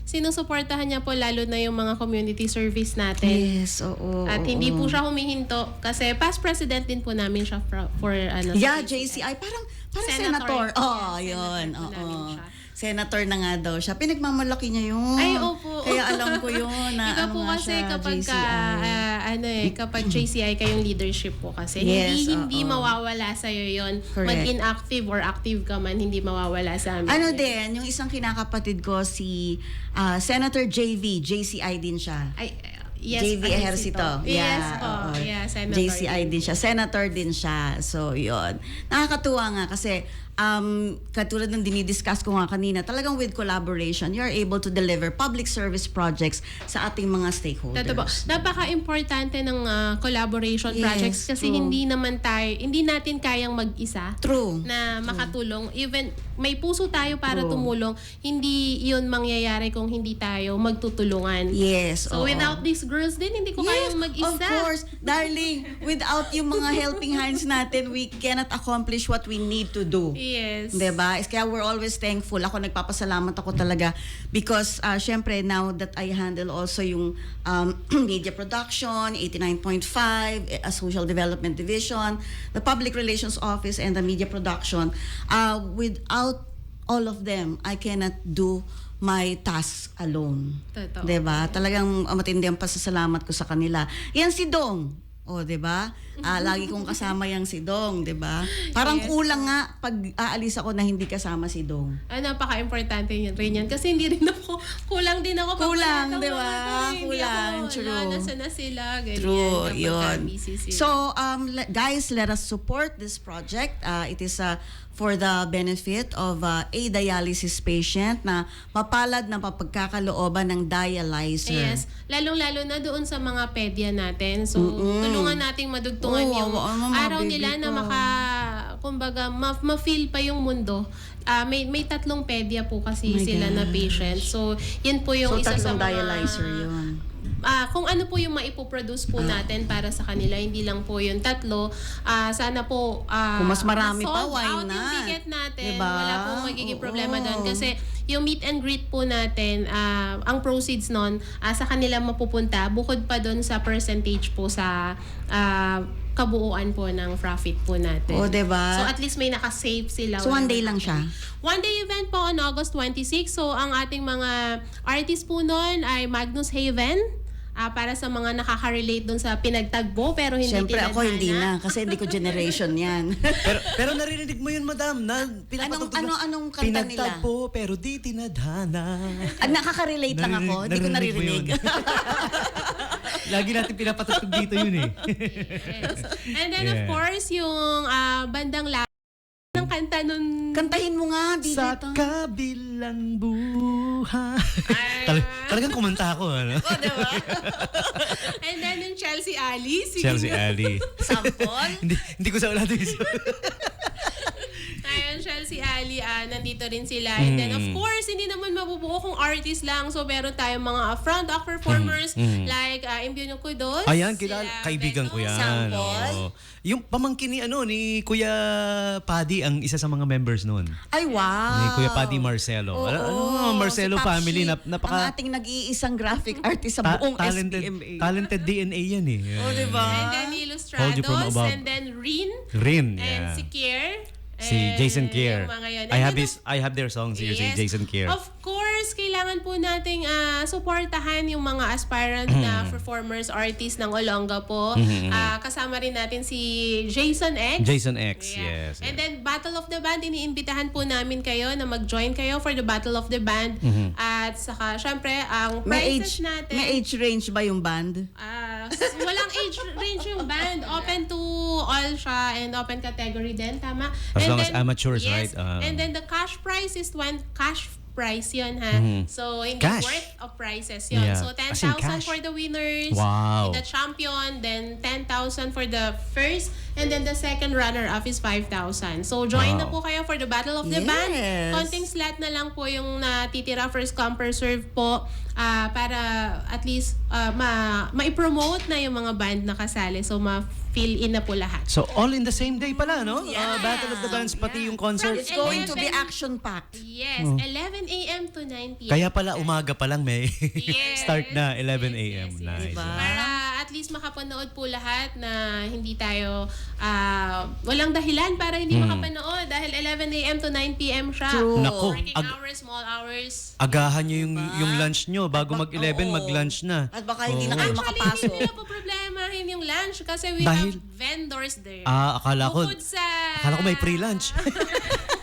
sinusuportahan niya po lalo na yung mga community service natin. Yes, oo. At hindi po siya humihinto kasi past president din po namin siya for Yeah, sa JCI. Parang Senator. senator. Oh, Yeah, yun. senator po namin siya. Senator na nga daw siya. Pinagmamalaki niya yun. Ay, opo. Kaya alam ko yun na Iba po nga kasi siya, kapag JCI. kapag JCI kayong leadership po kasi Yes, hindi oo. mawawala sa iyo yon. Correct. Mag-inactive or active ka man, hindi mawawala sa amin. Ano din, yung isang kinakapatid ko, si Senator JCI din siya. Ay, yes, JV Ejercito. Yes po. oo. Yeah, Senator. JCI din siya. Senator din siya. So, yun. Nakakatuwa nga kasi katulad ng dinidiscuss ko nga kanina, talagang with collaboration, you're able to deliver public service projects sa ating mga stakeholders. Totoo. Napaka-importante ng collaboration Yes, projects kasi true. hindi natin kayang mag-isa True. na makatulong. Even may puso tayo para True. tumulong, hindi 'yun mangyayari kung hindi tayo magtutulungan. Yes. So oo. without these girls din, hindi ko kayang mag-isa. Of course. Darling, without yung mga helping hands natin, we cannot accomplish what we need to do. Yes. Diba? Kaya we're always thankful. Ako nagpapasalamat ako talaga because syempre now that I handle also yung media production, 89.5, a social development division, the public relations office and the media production, without all of them, I cannot do my tasks alone. Totoo. 'Di ba? Talagang matindi ang pasasalamat ko sa kanila. Yan si Dong. O, 'di ba? Lagi kong kasama yang si Dong, 'di ba? Parang Yes. kulang nga pag aalis ako na hindi kasama si Dong. Napaka-importante rin yan. Kasi hindi rin ako, kulang din ako. pag Kulang, wala di akong ba? mga to, hindi Kulang, ako, true. Nasa na sila, ganyan. True, kapag yun. busy sila. So, guys, let us support this project. It is for the benefit of a dialysis patient na mapalad na mapagkakalooban ng dialyzer. Yes. Lalong-lalo na doon sa mga pedya natin. So, tulungan nating madugtungan Oo, yung mga araw baby nila na ko. kumbaga, ma-feel pa yung mundo. May tatlong pedya po kasi My sila na gosh. patient. So, yun po yung So, isa sa tatlong mga... dialyzer yun. Kung ano po yung maipoproduce po natin para sa kanila, hindi lang po yung tatlo. Sana po Kung mas marami pa, ma-solve why out yung not? ticket natin. Diba? Wala pong magiging Oo. problema doon. Kasi yung meet and greet po natin, ang proceeds nun, sa kanila mapupunta, bukod pa doon sa percentage po sa kabuuan po ng profit po natin. O, diba? So at least may nakasave sila. So, one day lang siya? One day event po on August 26. So ang ating mga artists po noon ay Magnus Haven. Para sa mga nakaka-relate doon sa pinagtagbo pero hindi Siyempre tinadhana. ako hindi na kasi hindi ko generation yan. Pero naririnig mo yun, madam, na pinapatugtog Anong kanta nila? Pinagtagpo, pero di tinadhana. Nakaka-relate lang ako, hindi ko naririnig. Lagi natin pinapatugtog dito yun eh. Yes. And then of Yeah. course yung bandang ng kanta nun. Kantahin mo nga, DJ Sa Tom. kabilang buhay. Talagang kumanta ako, ano? Oh, diba? And then yung Chelsea Ali. Chelsea Ali. Sample? hindi ko sa ulat yung Ayun, Chelsea Ali, nandito rin sila. And then, of course, hindi naman mabubuo kung artist lang. So, meron tayong mga front act performers like Imbyuno Kudos. Ayan, kilala. sila Kaibigan ko Beto. yan. Sample? Oo. Yung pamangkin ni, ni Kuya Paddy, ang isa sa mga members noon. Ay, wow. Ni Kuya Paddy Marcelo. Marcelo si Top family, Sheet, napaka... ang ating nag-iisang graphic artist sa buong SBMA. Talented DNA yan eh. Oh, diba? And then Hold you from Illustrados. above. And then Rin. Rin, And yeah. si Kier. Si Jason Kier. Yung mga yun. I And then, have their songs here, si yes, Jason Kier. Of course, kailangan po nating supportahan yung mga aspirant na performers, artists ng Olonga po. Kasama rin natin si Jason X. Jason X, Yeah. yes. And then Battle of the Band, iniimbitahan po namin kayo na mag-join kayo for the Battle of the Band. At saka, syempre, ang prizes natin. May age range ba yung band? Walang age range yung band. Open to all siya and open category din. Tama? As And long as amateurs, right? And then the cash prize is cash prize yun ha. So hindi Cash? worth of prizes yun. Yeah. So As in 10,000 cash? for the winners, Wow. the champion, then 10,000 for the first, and then the second runner-up is 5,000. So join na Wow. po kayo for the Battle of the Band. Yes. Konting slot na lang po yung natitira, first come first serve po, para at least ma-promote na yung mga band na kasali. So ma-fill in na po lahat. So, all in the same day pala, no? Yeah. Battle of the Bands, pati yung concert. It's going to be 11 action-packed. Yes, 11 a.m. to 9 p.m. Kaya pala, umaga pa lang may Yes. start na, 11 a.m. Yes, yes, Nice. Diba? Para at least makapanood po lahat na hindi tayo, walang dahilan para hindi makapanood dahil 11 a.m. to 9 p.m. siya. True. Nako, Working hours, small hours. agahan nyo yung lunch nyo. Bago mag-11, Oo. mag-lunch na. At baka hindi na Oo. kayo Actually, makapasok. hindi nila po problemahin yung lunch kasi we Dahil- have vendors there. Akala ko may free lunch.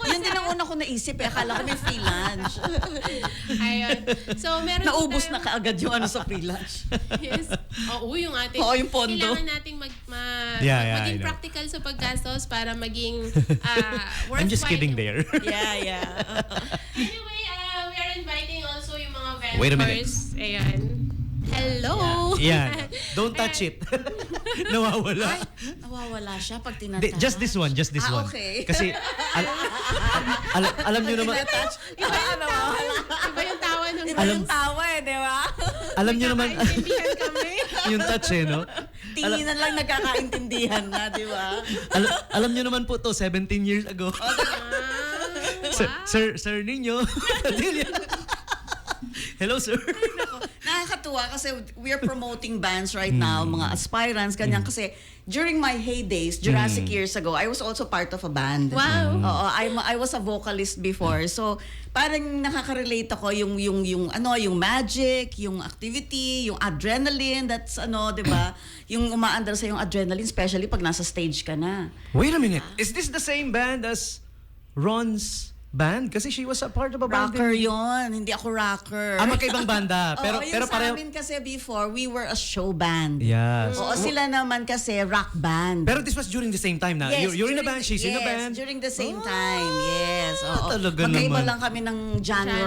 Yun din ang una ko naisip eh. Akala ko may free lunch. Ayun. So, meron po Naubos tayong- na kaagad yung sa free lunch. Yes. Oo, yung ating... Oo, yung pondo. Kailangan nating Yeah, maging I know. practical sa paggastos para maging worthwhile. I'm just kidding there. Yeah. Anyway, we are inviting also yung mga vendors. Wait a minute. Ayan. Hello! Yan. Don't touch it. Nawawala. Nawawala siya pag tinatouch. Just this one. Okay. Kasi, alam nyo naman, Iba yung tawa ng Iba yung tawa eh, di ba? alam nyo naman, Nagkakaintindihan kami. yung touch eh, no? Tinginan lang nagkakaintindihan na, di ba? Alam nyo naman po to, 17 years ago. Sir Ninyo. Hello, sir. Nakakatuwa kasi we're promoting bands right now, mga aspirants, ganyan. Kasi during my heydays, Jurassic years ago, I was also part of a band. Wow. Oo, I was a vocalist before. So, parang nakaka-relate ako yung magic, yung activity, yung adrenaline, that's 'di ba? Yung umaandar sa yung adrenaline, especially pag nasa stage ka na. Wait a minute. Is this the same band as Ron's band? Kasi she was a part of a band. Rocker yon, hindi ako rocker. Magkaibang banda. Pero yung sa pareho. amin kasi before, we were a show band. Yes. Oo, sila naman kasi rock band. Pero this was during the same time na. Yes, You're in a during band, she's in a band. during the same time. Yes. Oo. talaga Magkaiba naman. lang kami ng genre.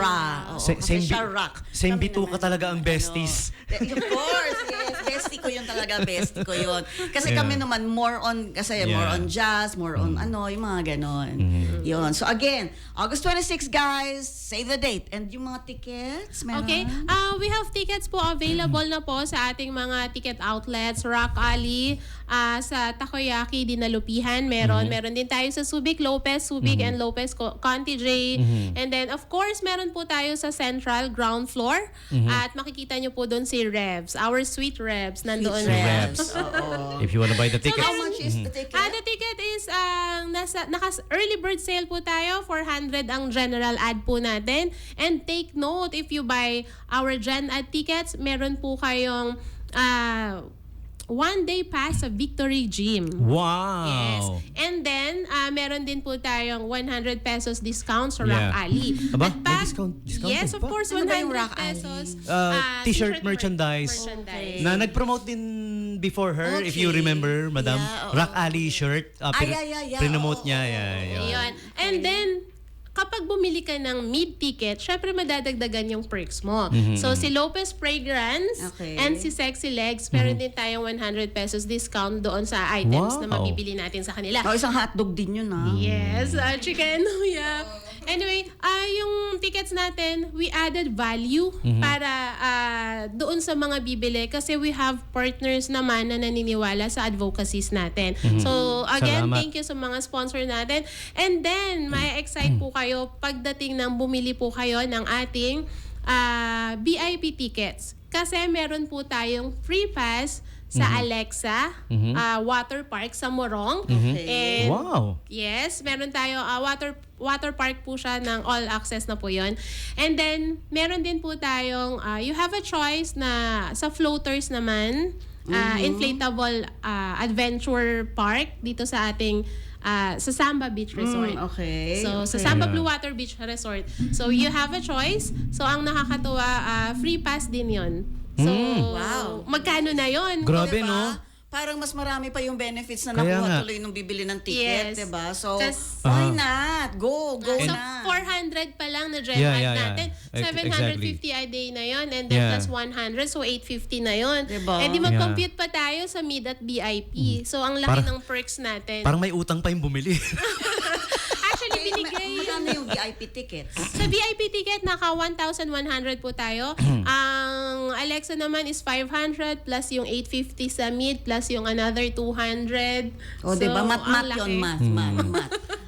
Oo, kasi Same siya rock. Same Kami bituka naman, talaga ang besties. Of course, yes. Bestie ko yun talaga, bestie ko yun. Kasi Yeah. kami naman more on Yeah. on jazz, more on yung mga ganon. Yun. So again, August 26, guys, save the date. And yung mga tickets, meron? Okay. We have tickets po available na po sa ating mga ticket outlets. Rock Alley, sa Takoyaki, Dinalupihan, meron. Meron din tayo sa Subic Lopez, Subic and Lopez, Conti J. And then, of course, meron po tayo sa Central Ground Floor. At makikita nyo po doon si Revs. Our Sweet Revs. Nandoon. Revs. Oo. If you wanna buy the tickets. How much is the ticket? The ticket is early bird sale po tayo, 400 ang general ad po natin. And take note, if you buy our gen ad tickets, meron po kayong 1 day pass sa Victory Gym. Wow. Yes. And then, meron din po tayong 100 pesos discount sa Rock Yeah. Alley. Aba, At may discounted yes, of pa? course, Ano ba yung 100 Rock Alley? pesos. T-shirt merchandise. merchandise. Na nag-promote din before her, if you Okay. remember, Madam. Yeah, oo. Rock Alley shirt. Yeah. Prinomote niya. Oo. Yeah. Yun. And then, kapag bumili ka ng mid-ticket, syempre madadagdagan yung perks mo. So, si Lopez Fragrance Okay. and si Sexy Legs, meron din tayong 100 pesos discount doon sa items na Wow. mabibili natin sa kanila. Oh, isang hotdog din yun, ha? Yes, chicken, yeah. Anyway, yung tickets natin, we added value para doon sa mga bibili kasi we have partners naman na naniniwala sa advocacies natin. So, again, Salamat. thank you sa mga sponsor natin. And then, may excite po kayo pagdating ng bumili po kayo ng ating VIP tickets. Kasi meron po tayong free pass sa Alexa water park sa Morong. And Wow. yes, meron tayo water park po siya ng all access na po 'yon. And then meron din po tayong you have a choice na sa floaters naman, inflatable adventure park dito sa ating sa Samba Beach Resort. Okay. So, sa Samba Blue Water Beach Resort. So, you have a choice. So, ang nakakatuwa, free pass din yon. So, Wow. magkano na yon? Grabe, Diba? no? Parang mas marami pa yung benefits na Kaya nakuha nga. tuloy nung bibili ng ticket, Yes. diba? So, Tas- why not? Go So, na. 400 pa lang na gem Yeah, add yeah, yeah. natin. Exactly. 750 a day na yon, and then Yeah. plus 100, so 850 na yon. Diba? Eh di mag-compute pa tayo sa mid at VIP. So, ang laki Parang- ng perks natin. Parang may utang pa yung bumili. Actually, binigay Magkano yung VIP tickets? sa VIP ticket, naka 1,100 po tayo. Ang Alexa naman is 500 plus yung 850 sa mid plus yung another 200. O, diba? Mat ang yun, laki. math.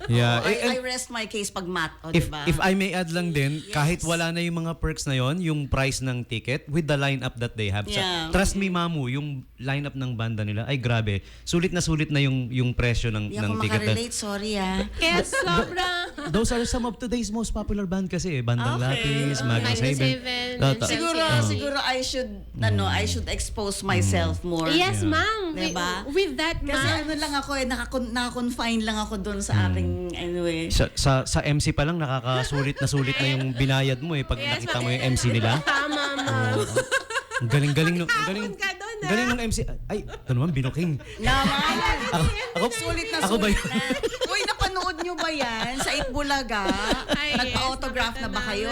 Yeah. Oh, Eh, I rest my case pag math. O, If diba? if I may add lang din, kahit wala na yung mga perks na yon, yung price ng ticket with the lineup that they have. Yeah. Trust me, Mamu, yung lineup ng banda nila ay grabe. Sulit na yung presyo ng Hindi ako ticket. makarelate, sorry Kaya sobrang... Those are some of today's most popular band kasi Bandang Lapis, Magnus Magnus Haven. Haven, Tata- and Siguro, Chelsea. siguro I should expose myself more. Yes, ma'am. Diba? With that, Kasi ma'am. ano lang ako naka-confine lang ako doon sa aking, anyway. Sa MC pa lang nakakasulit na yung binayad mo pag Yes, nakita mo ma'am. yung MC nila. Tama, ma'am. Ang galing ng galing. Kahapon ka doon, ah. Galing ng MC. Ay, ito naman binuking. Naman! Ako Sulit na ako ba sulit yun? na. Uy, napanood nyo ba yan? Sa Itbulaga? Ay, yes, Nagpa-autograph na ba kayo?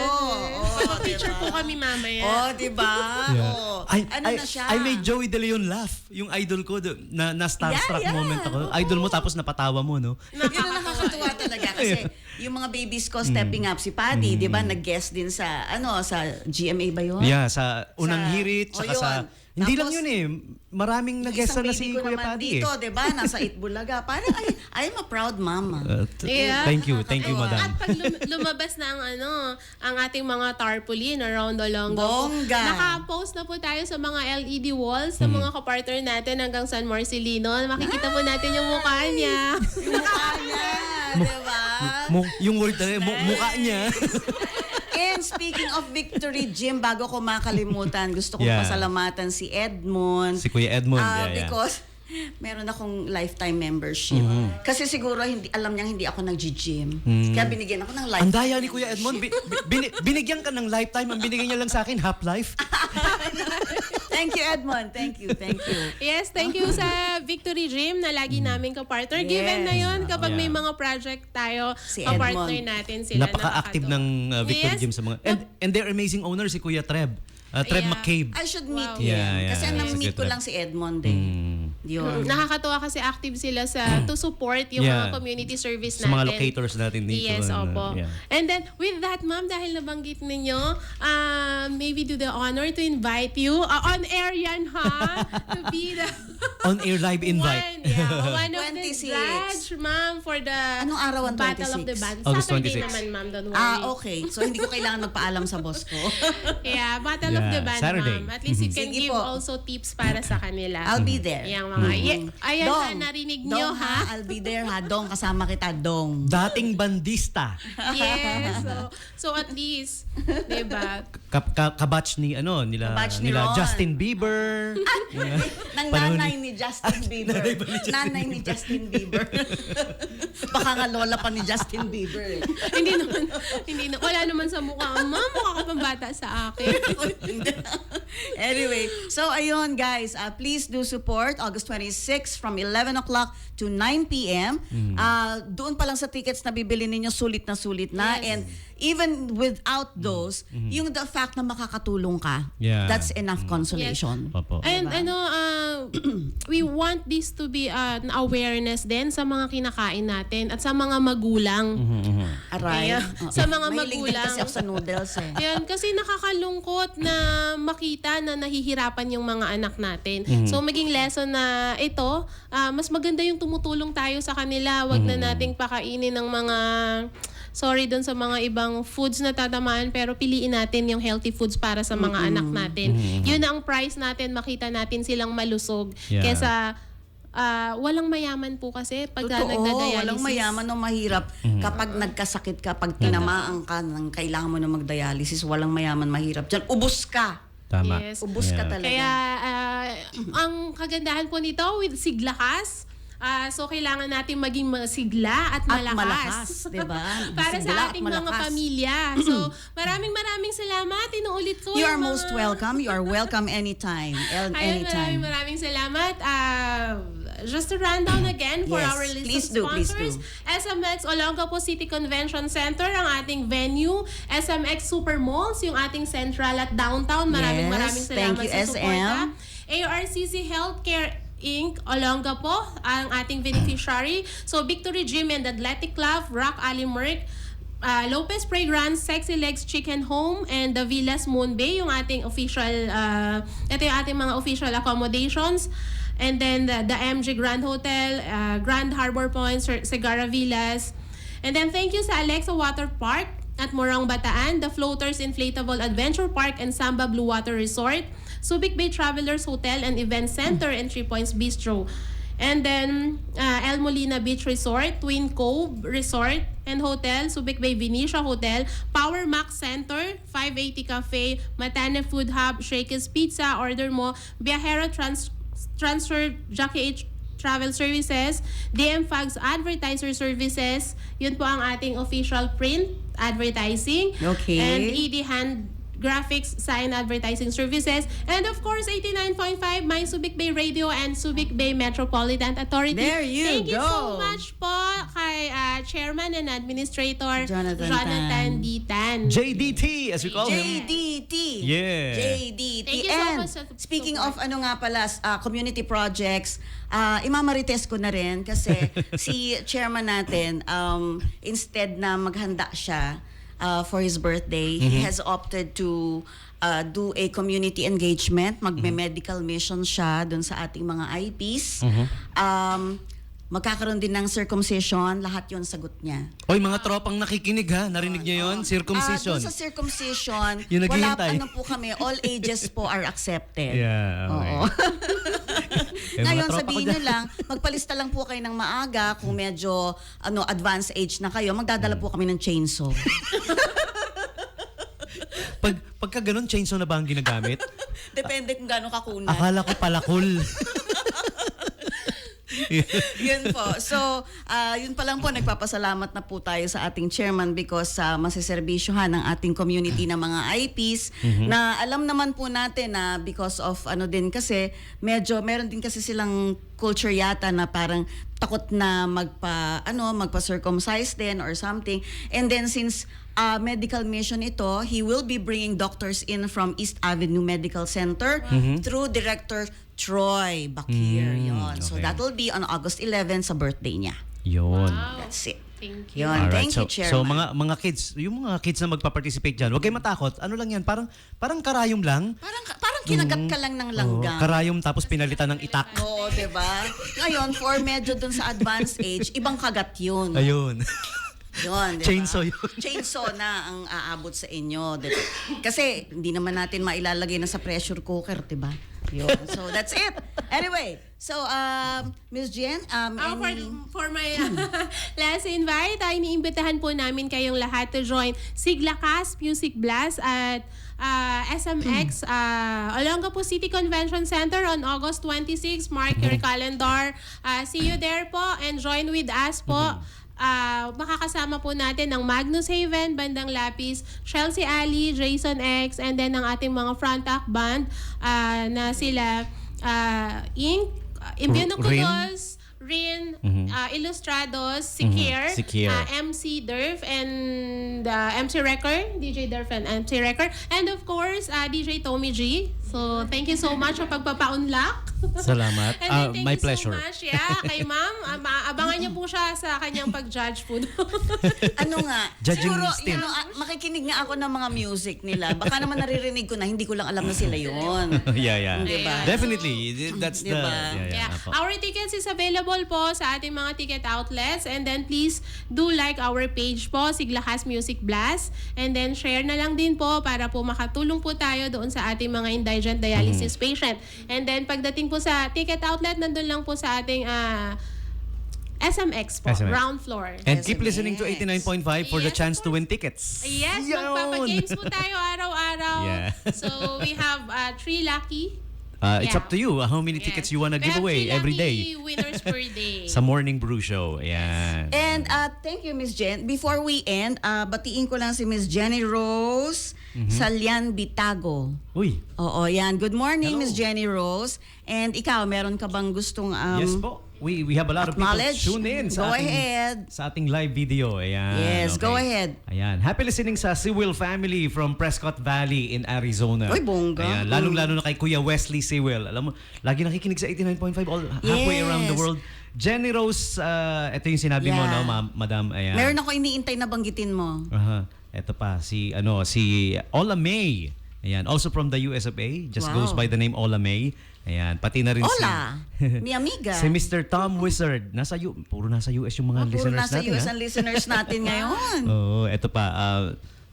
Picture po kami mamaya. Oh, diba? Yeah. Oh. Ano na siya? I made Joey De Leon laugh. Yung idol ko na starstruck Yeah, yeah. moment ako. Oo. Idol mo tapos napatawa mo, no? Yun ang nakakatuwa talaga kasi yung mga babies ko stepping up si Paddy, 'di ba? Nag-guest din sa sa GMA ba 'yun? Yeah, sa unang Sa- hirit, oh, saka yun. sa... Hindi lang Tapos, yun Maraming nag-guest Isang na baby si ko Kuya naman Paddy dito, 'di ba? Nasa Itbulaga. Parang I'm a proud mama. Yeah. Thank you, madam. At pag lumabas na ang ating mga tarpaulin around Olongapo. Bongga. Naka-post na po tayo sa mga LED walls sa mga kapartner natin hanggang San Marcelino. Makikita po natin yung mukha niya. Yung mukha niya, 'di ba? Yung word talaga, mukha niya. And speaking of Victory Gym, bago ko makalimutan, gusto kong Yeah. pasalamatan si Edmond. Si Kuya Edmond, yeah. Because meron akong lifetime membership. Kasi siguro alam niyang hindi ako nag-gym. Kaya binigyan ako ng lifetime Ang daya ni Kuya Edmond, binigyan ka ng lifetime, ang binigyan niya lang sa akin, half-life. Thank you, Edmond. Thank you. Yes, thank you sa Victory Gym na lagi namin kapartner. Given na yon kapag may Yeah. mga project tayo, Si kapartner Edmond. natin sila. Napaka-active ng Victory Yes. Gym sa mga... And their amazing owner, si Kuya Treb. Treb Yeah. McCabe. I should meet Wow. him. Yeah, Kasi ang yeah. na-meet ko Sige, lang si Edmond eh. Yun. Nakakatuwa kasi active sila to support yung Yeah. mga community service Sa natin. mga locators natin dito. Yes, opo. Yeah. And then, with that, ma'am, dahil nabanggit ninyo, maybe do the honor to invite you, on air yan, ha? To be the... On-air live invite. One of the 26. judge, ma'am, for the Anong araw ang Battle of the 26? Bands. August Saturday 26. naman, ma'am, don't worry. Okay. So, hindi ko kailangan magpaalam sa boss ko. Yeah, Battle of Yeah, the Band, Saturday. ma'am. At least you can Sige give po. also tips para sa kanila. I'll be there. Yung mga, ayan Dong, na, narinig Dong, nyo, ha? I'll be there, ha? Dong, kasama kita, Dong. Dating bandista. Yes. So at least, diba? Kabatch ni Kabatch ni nila Ron. Justin Bieber. Nang Panahon nanay ni Justin Bieber. Nanay ni Justin Bieber. Baka nga lola pa ni Justin Bieber eh. hindi na, wala naman sa mukha. Ma'am, mukha ka pang bata sa akin. Anyway, so ayun guys, please do support August 26 from 11 o'clock to 9 p.m. Doon pa lang sa tickets na bibili ninyo, sulit na. Yes. And even without those, yung the fact na makakatulong ka, Yeah. that's enough consolation. Opo. And we want this to be an awareness din sa mga kinakain natin at sa mga magulang. Aray. Kaya, Oo. sa mga Mahilig din magulang. kasi ako sa noodles eh. Yan, kasi nakakalungkot na makita na nahihirapan yung mga anak natin. So maging lesson na ito, mas maganda yung tumutulong tayo sa kanila. Wag na nating pakainin ng mga doon sa mga ibang foods na tatamaan, pero piliin natin yung healthy foods para sa mga anak natin. Yun ang price natin, makita natin silang malusog. Yeah. Kesa walang mayaman po kasi pag nagda-dialysis. Walang mayaman o mahirap kapag nagkasakit ka, pag tinamaan ka ng kailangan mo na mag-dialysis, walang mayaman mahirap. Diyan, ubos ka. Tama. Yes. Ubos ka Yeah. talaga. Kaya ang kagandahan po nito with Siglakas, so kailangan natin maging masigla at malakas. malakas, diba? Para Masigla sa at ating mga malakas. pamilya. So maraming salamat. Inuulit ko You are yung most welcome. You are welcome anytime. Ayun, Anytime. maraming salamat. Just to run down again for Yes, our list please of do, please sponsors. do. SMX Olongapo City Convention Center, ang ating venue. SMX Super Malls, yung ating central at downtown. Maraming Yes, salamat thank you, sa suporta. SM. ARCC Healthcare Inc. Olongapo, ang ating beneficiary. So, Victory Gym and Athletic Club, Rock Alley Merc, Lopez Fragrance, Sexy Legs Chicken Home, and the Villas Moon Bay, yung ating official, ito yung ating mga official accommodations. And then the MG Grand Hotel, Grand Harbor Point, Segarra Villas. And then thank you sa Alexa Water Park at Morong Bataan, the Floaters Inflatable Adventure Park and Samba Blue Water Resort, Subic Bay Travelers Hotel and Event Center, and 3 Points Bistro. And then El Molina Beach Resort, Twin Cove Resort and Hotel, Subic Bay Venetia Hotel, Power Max Center, 580 Cafe, Matana Food Hub, Shakey's Pizza, order mo, Viajero Transfer Jackie H Travel Services, DM Fags Advertiser Services, yun po ang ating official print advertising. Okay. And ED Hand Graphics, Sign Advertising Services, and of course 89.5 My Subic Bay Radio and Subic Bay Metropolitan Authority. There you Thank you so go. much po kay Chairman and Administrator Jonathan D. Tan. JDT, as we call him. JDT. Yeah. JDT. Thank you so And much sa speaking support. of community projects, imamarites ko na rin kasi si chairman natin, instead na maghanda siya for his birthday, he has opted to do a community engagement. Magme-medical mission siya dun sa ating mga IPs. Magkakaroon din ng circumcision, lahat yun sagot niya. Oy, mga tropang nakikinig ha. Narinig niyo yun? Circumcision. Doon sa circumcision, Yung wala naghihintay. pa po kami. All ages po are accepted. Yeah, okay. Oo. Eh, mga Ngayon, tropa ko sabihin dyan. nyo lang, magpalista lang po kayo ng maaga kung medyo advanced age na kayo, magdadala po kami ng chainsaw. Pagka ganun, chainsaw na ba ang ginagamit? Depende kung gaano kakunat. Akala ko palakol. Yun po. So, yun pa lang po, nagpapasalamat na po tayo sa ating chairman because masiservisyohan ng ating community ng mga IPs na alam naman po natin na because of din kasi meron din kasi silang culture yata na parang takot na magpa-circumcise din or something. And then since medical mission ito, he will be bringing doctors in from East Avenue Medical Center through Director Troy Bakir. Yun. So okay. that will be on August 11 sa birthday niya. Yun. Wow. That's it. Thank you. Yun. Alright, Thank you, so Chairman. mga kids, yung mga kids na magpa-participate diyan, huwag kayong matakot. Ano lang yan? Parang karayom lang. Parang kinagat ka lang ng langgam. Karayom tapos pinalitan ng itak. Oo, diba? Ngayon, for medyo dun sa advanced age, ibang kagat yun. Ayun. Yun, diba? Chainsaw yun. Chainsaw na ang aabot sa inyo. Diba? Kasi hindi naman natin mailalagay na sa pressure cooker, diba? Yun. So that's it. Anyway, so Ms. Jen, For my last invite, ay iniimbitahan po namin kayong lahat to join Siglakas Music Blast at SMX Olongapo City Convention Center on August 26. Mark your calendar. See you there po and join with us po. makakasama po natin ng Magnus Haven, Bandang Lapis, Chelsea Ali, Jason X, and then ang ating mga front act band na sila Inc., Imbunoculos, Rin, Illustrados, Sikir, MC Durf, and MC Record, DJ Durf and MC Record, and of course, DJ Tommy G. So, thank you so much sa pagpapa-unlock. Salamat. And then thank My you pleasure. so much, kay ma'am. Abangan niyo po siya sa kanyang pag-judge po. Ano nga, Judging siguro, stint. makikinig nga ako ng mga music nila. Baka naman naririnig ko na, hindi ko lang alam na sila yun. Yeah. Diba? Definitely. That's the... Diba? Yeah. Apo. Our tickets is available po sa ating mga ticket outlets, and then please do like our page po, Siglakas Music Blast, and then share na lang din po para po makatulong po tayo doon sa ating mga indigent dialysis patient. And then pagdating po sa ticket outlet, nandun lang po sa ating SMX po, SMX. ground floor. And keep listening to 89.5 for the Yes, chance to win tickets. Yes, Yun! magpapagames po tayo araw-araw. Yeah. So we have 3 lucky. It's up to you how many tickets you wanna give away every day. Winners per day. Sa Morning Brew Show. Ayan. And thank you, Miss Jen. Before we end, batiin ko lang si Miss Jenny Rose Salian Bitago. Uy. Oo, yan. Good morning, Hello. Miss Jenny Rose. And ikaw, meron ka bang gustong Yes po. We have a lot of people acknowledge? tune in Go ahead. sa ating live video. Ayan. Yes, go ahead. Ayan. Happy listening sa Sewell family from Prescott Valley in Arizona. Uy, bongga. Ayan. Lalong-lalo na kay Kuya Wesley Sewell. Alam mo, lagi nakikinig sa 89.5 all halfway Yes. around the world. Jenny Rose, ito yung sinabi mo, Yeah. no, Madam. Ayan. Meron ako iniintay na banggitin mo. Aha. Ito pa, si Ola May. Ayan. Also from the US of A. Just Wow. goes by the name Ola May. Ayan. Pati na rin Hola, mi amiga. si Mr. Tom Wizard. Puro nasa US yung mga Puro listeners nasa natin. US ha? ang listeners natin ngayon. Oo, eto pa.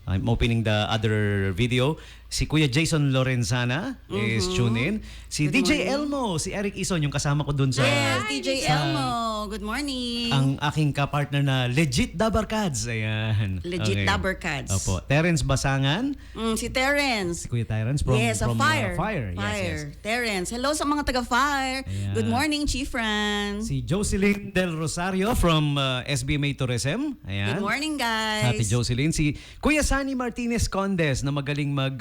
I'm opening the other video. Si Kuya Jason Lorenzana is tune in. Si Good DJ morning. Elmo, si Eric Ison, yung kasama ko dun sa... Yes, DJ sa- Elmo. Good morning. Ang aking kapartner na Legit Dabarkads. Ayan. Legit Dabarkads. Opo. Terence Basangan. Si Terence. Si Kuya Terence from, Yes, from Fire. Fire. Yes. Terence. Hello sa mga taga-Fire. Ayan. Good morning, Chief Fran. Si Jocelyn Del Rosario from SBMA Tourism. Ayan. Good morning, guys. Ate Jocelyn. Si Kuya Sunny Martinez Condes na magaling mag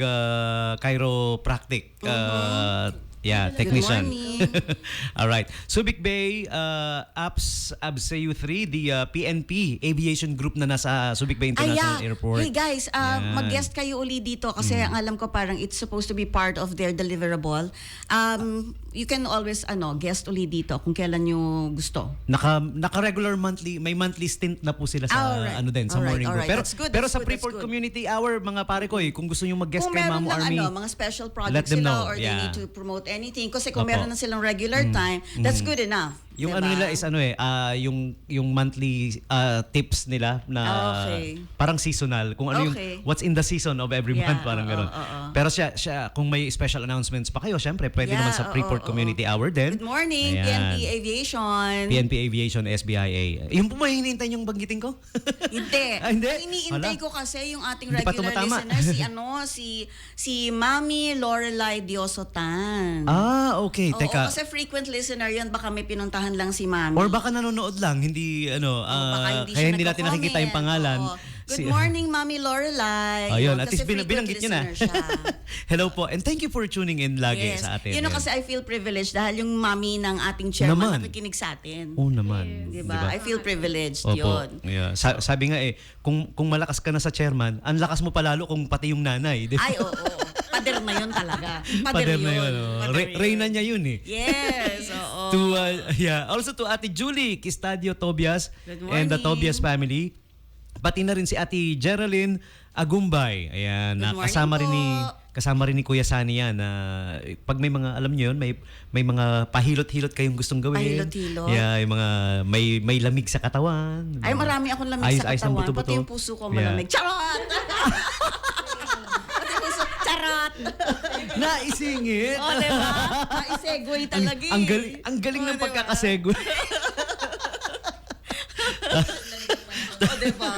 chiropractic. Technician. morning. Alright. Subic Bay Abseu 3, the PNP Aviation Group na nasa Subic Bay International Airport. Hey guys, Yan. mag-guest kayo uli dito kasi ang alam ko parang it's supposed to be part of their deliverable. You can always guest uli dito kung kailan nyo gusto. Naka-regular monthly, may monthly stint na po sila sa Alright. sa Alright, Morning Brew. alright. Pero That's good, pero that's sa good, Freeport that's good. Community Hour, mga pare ko, kung gusto niyo mag-guest Kung kay meron Mamu ng Army, mga special let projects them sila know. or they Yeah. need to promote anything. Kasi kung Opo. meron na silang regular time, that's good enough. yung Diba? ano nila is yung monthly tips nila na Okay. parang seasonal, kung ano Okay. yung what's in the season of every Yeah, month, parang gano'n. Pero siya kung may special announcements pa kayo, syempre pwede Yeah, naman sa Freeport Community Hour din. Good morning, Ayan. PNP Aviation. PNP Aviation, SBIA. Yung po ba hinihintay yung banggitin ko? Hindi. Hindi? Ang iniintay Hala. ko kasi yung ating Hindi pa regular tumatama. listener, si Mami Lorelai Diosotan. Okay. Oo, Teka. kasi frequent listener yun. Baka may pinuntahan lang si Mami. Or baka nanonood lang, hindi Baka kaya hindi natin nagko-comment. nakikita yung pangalan. Oo. Good morning, Mami Lorelai. Ayun, Yun, at kasi least frequent binanggit nyo na. listener siya. Hello po, and thank you for tuning in lagi Yes. sa atin. Yun know, Yan. kasi I feel privileged dahil yung mami ng ating chairman Naman. nakikinig sa atin. Oo naman. Diba? I feel privileged Opo. yun. Yeah. Sabi nga kung malakas ka na sa chairman, ang lakas mo palalo kung pati yung nanay. Di ba? Ay, oo. Pader na yun talaga. Pader na yun. Pader yun. Reyna niya yun eh. Yes, oo. Also to Ate Julie Kistadio Tobias Good and the morning. Tobias family. Pati na rin si Ate Geraldine Agumbay. Ayan, Good na morning kasama rin ni Kuya Sani yan na pag may mga alam niyo yun, may mga pahilot-hilot kayong gustong gawin. Pahilot-hilot? Yeah, yung mga may lamig sa katawan. Ay, marami akong lamig sa Ayos ng katawan. buto-buto. Pati yung puso ko malamig. Charot! Pati puso, charot! Naisingit. O, diba? Naisegue talaga eh. Ang galing ng diba? pagkakasegue. O, diba?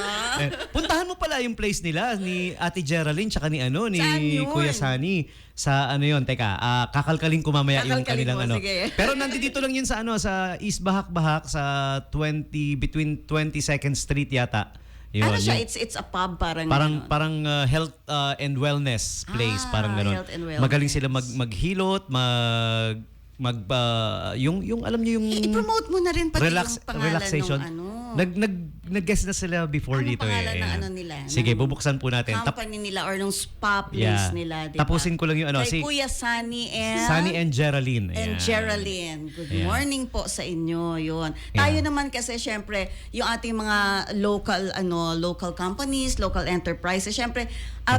Puntahan mo pala yung place nila ni Ate Geraldine tsaka ni ano ni Saan yun? Kuya Sunny sa ano yon. Teka, kakalkalin ko mamaya yung Kakalkalin kanilang mo, ano. sige. Pero nandito lang yun sa ano sa East Bahak-Bahak sa between 22nd Street yata. Yun, Ano siya? yung- It's a pub parang parang health and wellness place, parang gano'n. health and wellness. Magaling sila maghilot, yung alam niyo yung I-promote mo na rin pati yung pangalan relaxation. ng ano. Nag-guest na sila before Ano dito pangalan eh. ng Ayan. ano nila? Sige, Ng bubuksan po natin. company nila or nung spa place Yeah. nila, di ba? Tapusin ko lang yung ano, Kay si Kuya Sunny and... Sunny and Geraldine. And Ayan. Geraldine. Good Ayan. morning po sa inyo. Yun. Yeah. Tayo naman kasi syempre yung ating mga local companies, local enterprises, syempre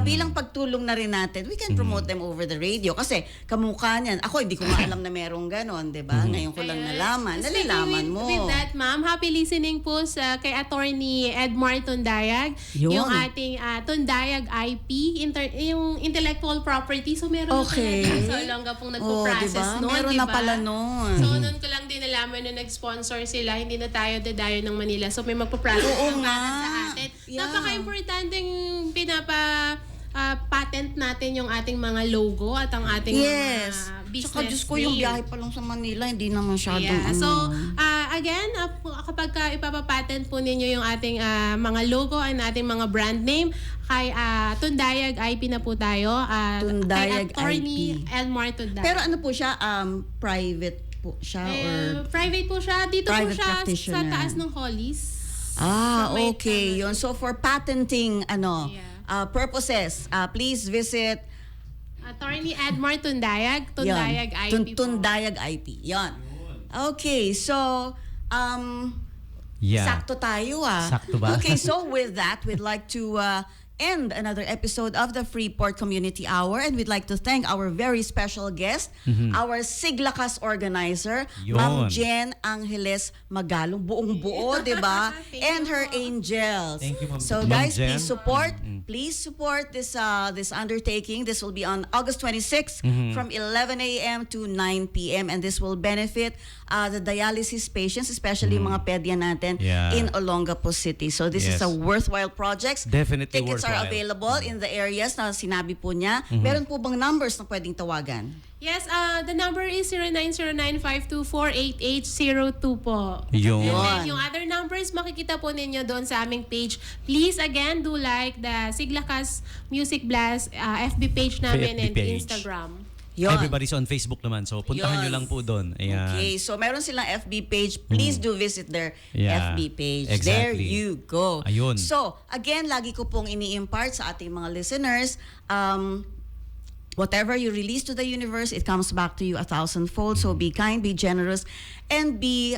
bilang pagtulong na rin natin, we can promote them over the radio kasi kamukha niyan. Ako hindi ko nga alam na merong ganon, 'di ba? Ngayon ko lang nalaman. Speaking Nalalaman mo. With that, ma'am, happy listening po sa kay Attorney Edmar Tundayag. Yun. Yung ating Tundayag IP, yung intellectual property. So meron Okay. na po sa Olonga pong nagpo-process diba? noon, Meron diba? na pala noon. So noon ko lang din nalaman na nag-sponsor sila, hindi na tayo dadayo ng Manila. So may magpo-process Oo ng nga. product sa atin. Yeah. Napaka-importanteng patent natin yung ating mga logo at ang ating Yes. mga business Tsaka Diyos ko, yung name. biyahe pa lang sa Manila, hindi na masyadong Yeah. ano. So, again, kapag ipapapatent po ninyo yung ating mga logo and ating mga brand name, kay Tundayag IP na po tayo. Tundayag kay Attorney IP. Elmar Tundayag. Pero ano po siya? Private po siya or... Private po siya. Dito Private po siya sa practitioner. taas ng Hollies. Ah, So, may okay. Yun. So, for patenting purposes, please visit Attorney Edmar Tundayag. Tundayag IP po. Tundayag IP. Yan. Okay, so, Yeah. sakto tayo Sakto ba? Okay, so with that, we'd like to end another episode of the Freeport Community Hour, and we'd like to thank our very special guest, our Siglakas organizer, Yun. Ma'am Jen Angeles Magalong, buong buo, di ba? Thank And you her po. angels. Thank you, Ma'am- So Ma'am guys, Jen. please support this undertaking. This will be on August 26 from 11 a.m. to 9 p.m. and this will benefit the dialysis patients, especially mga pedya natin Yeah. in Olongapo City. So this is Yes. a worthwhile project. Definitely Tickets are worthwhile. available in the areas na sinabi po niya. Meron po bang numbers na pwedeng tawagan? Yes, the number is 0909-524-8802 po. Yun. And then yung other numbers, makikita po ninyo doon sa aming page. Please, again, do like the Siglakas Music Blast FB page namin FB and page. Instagram. Yun. Everybody's on Facebook naman. So puntahan nyo Yun. lang po doon. Ayan. Okay, so meron silang FB page. Please do visit their Yeah, FB page. There exactly. you go. Ayun. So, again, lagi ko pong ini-impart sa ating mga listeners, whatever you release to the universe, it comes back to you 1,000-fold. So be kind, be generous, and be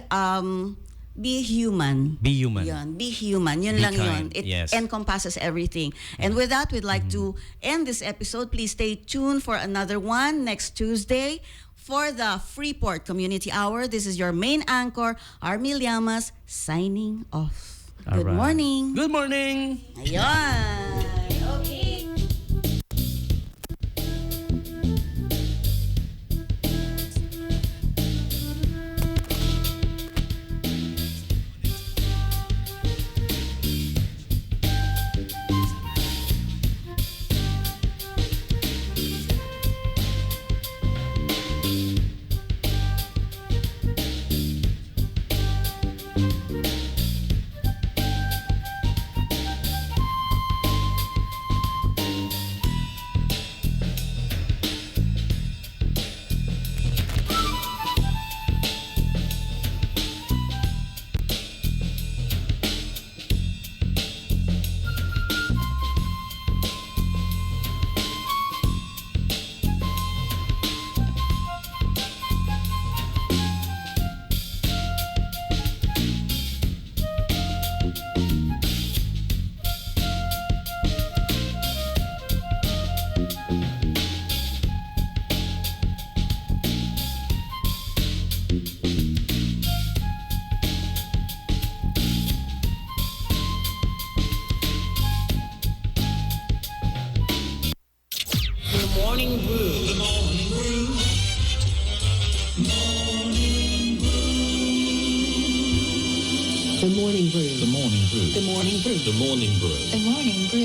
human. Be human. Yun, be human. Yun Be lang yun. kind, It yes. encompasses everything. And with that, we'd like to end this episode. Please stay tuned for another one next Tuesday for the Freeport Community Hour. This is your main anchor, Armil Llamas, signing off. Good Alright. morning. Good morning. Ayan. Okay. The Morning Brew. The Morning Brew. The Morning Brew. The Morning Brew. The Morning Brew.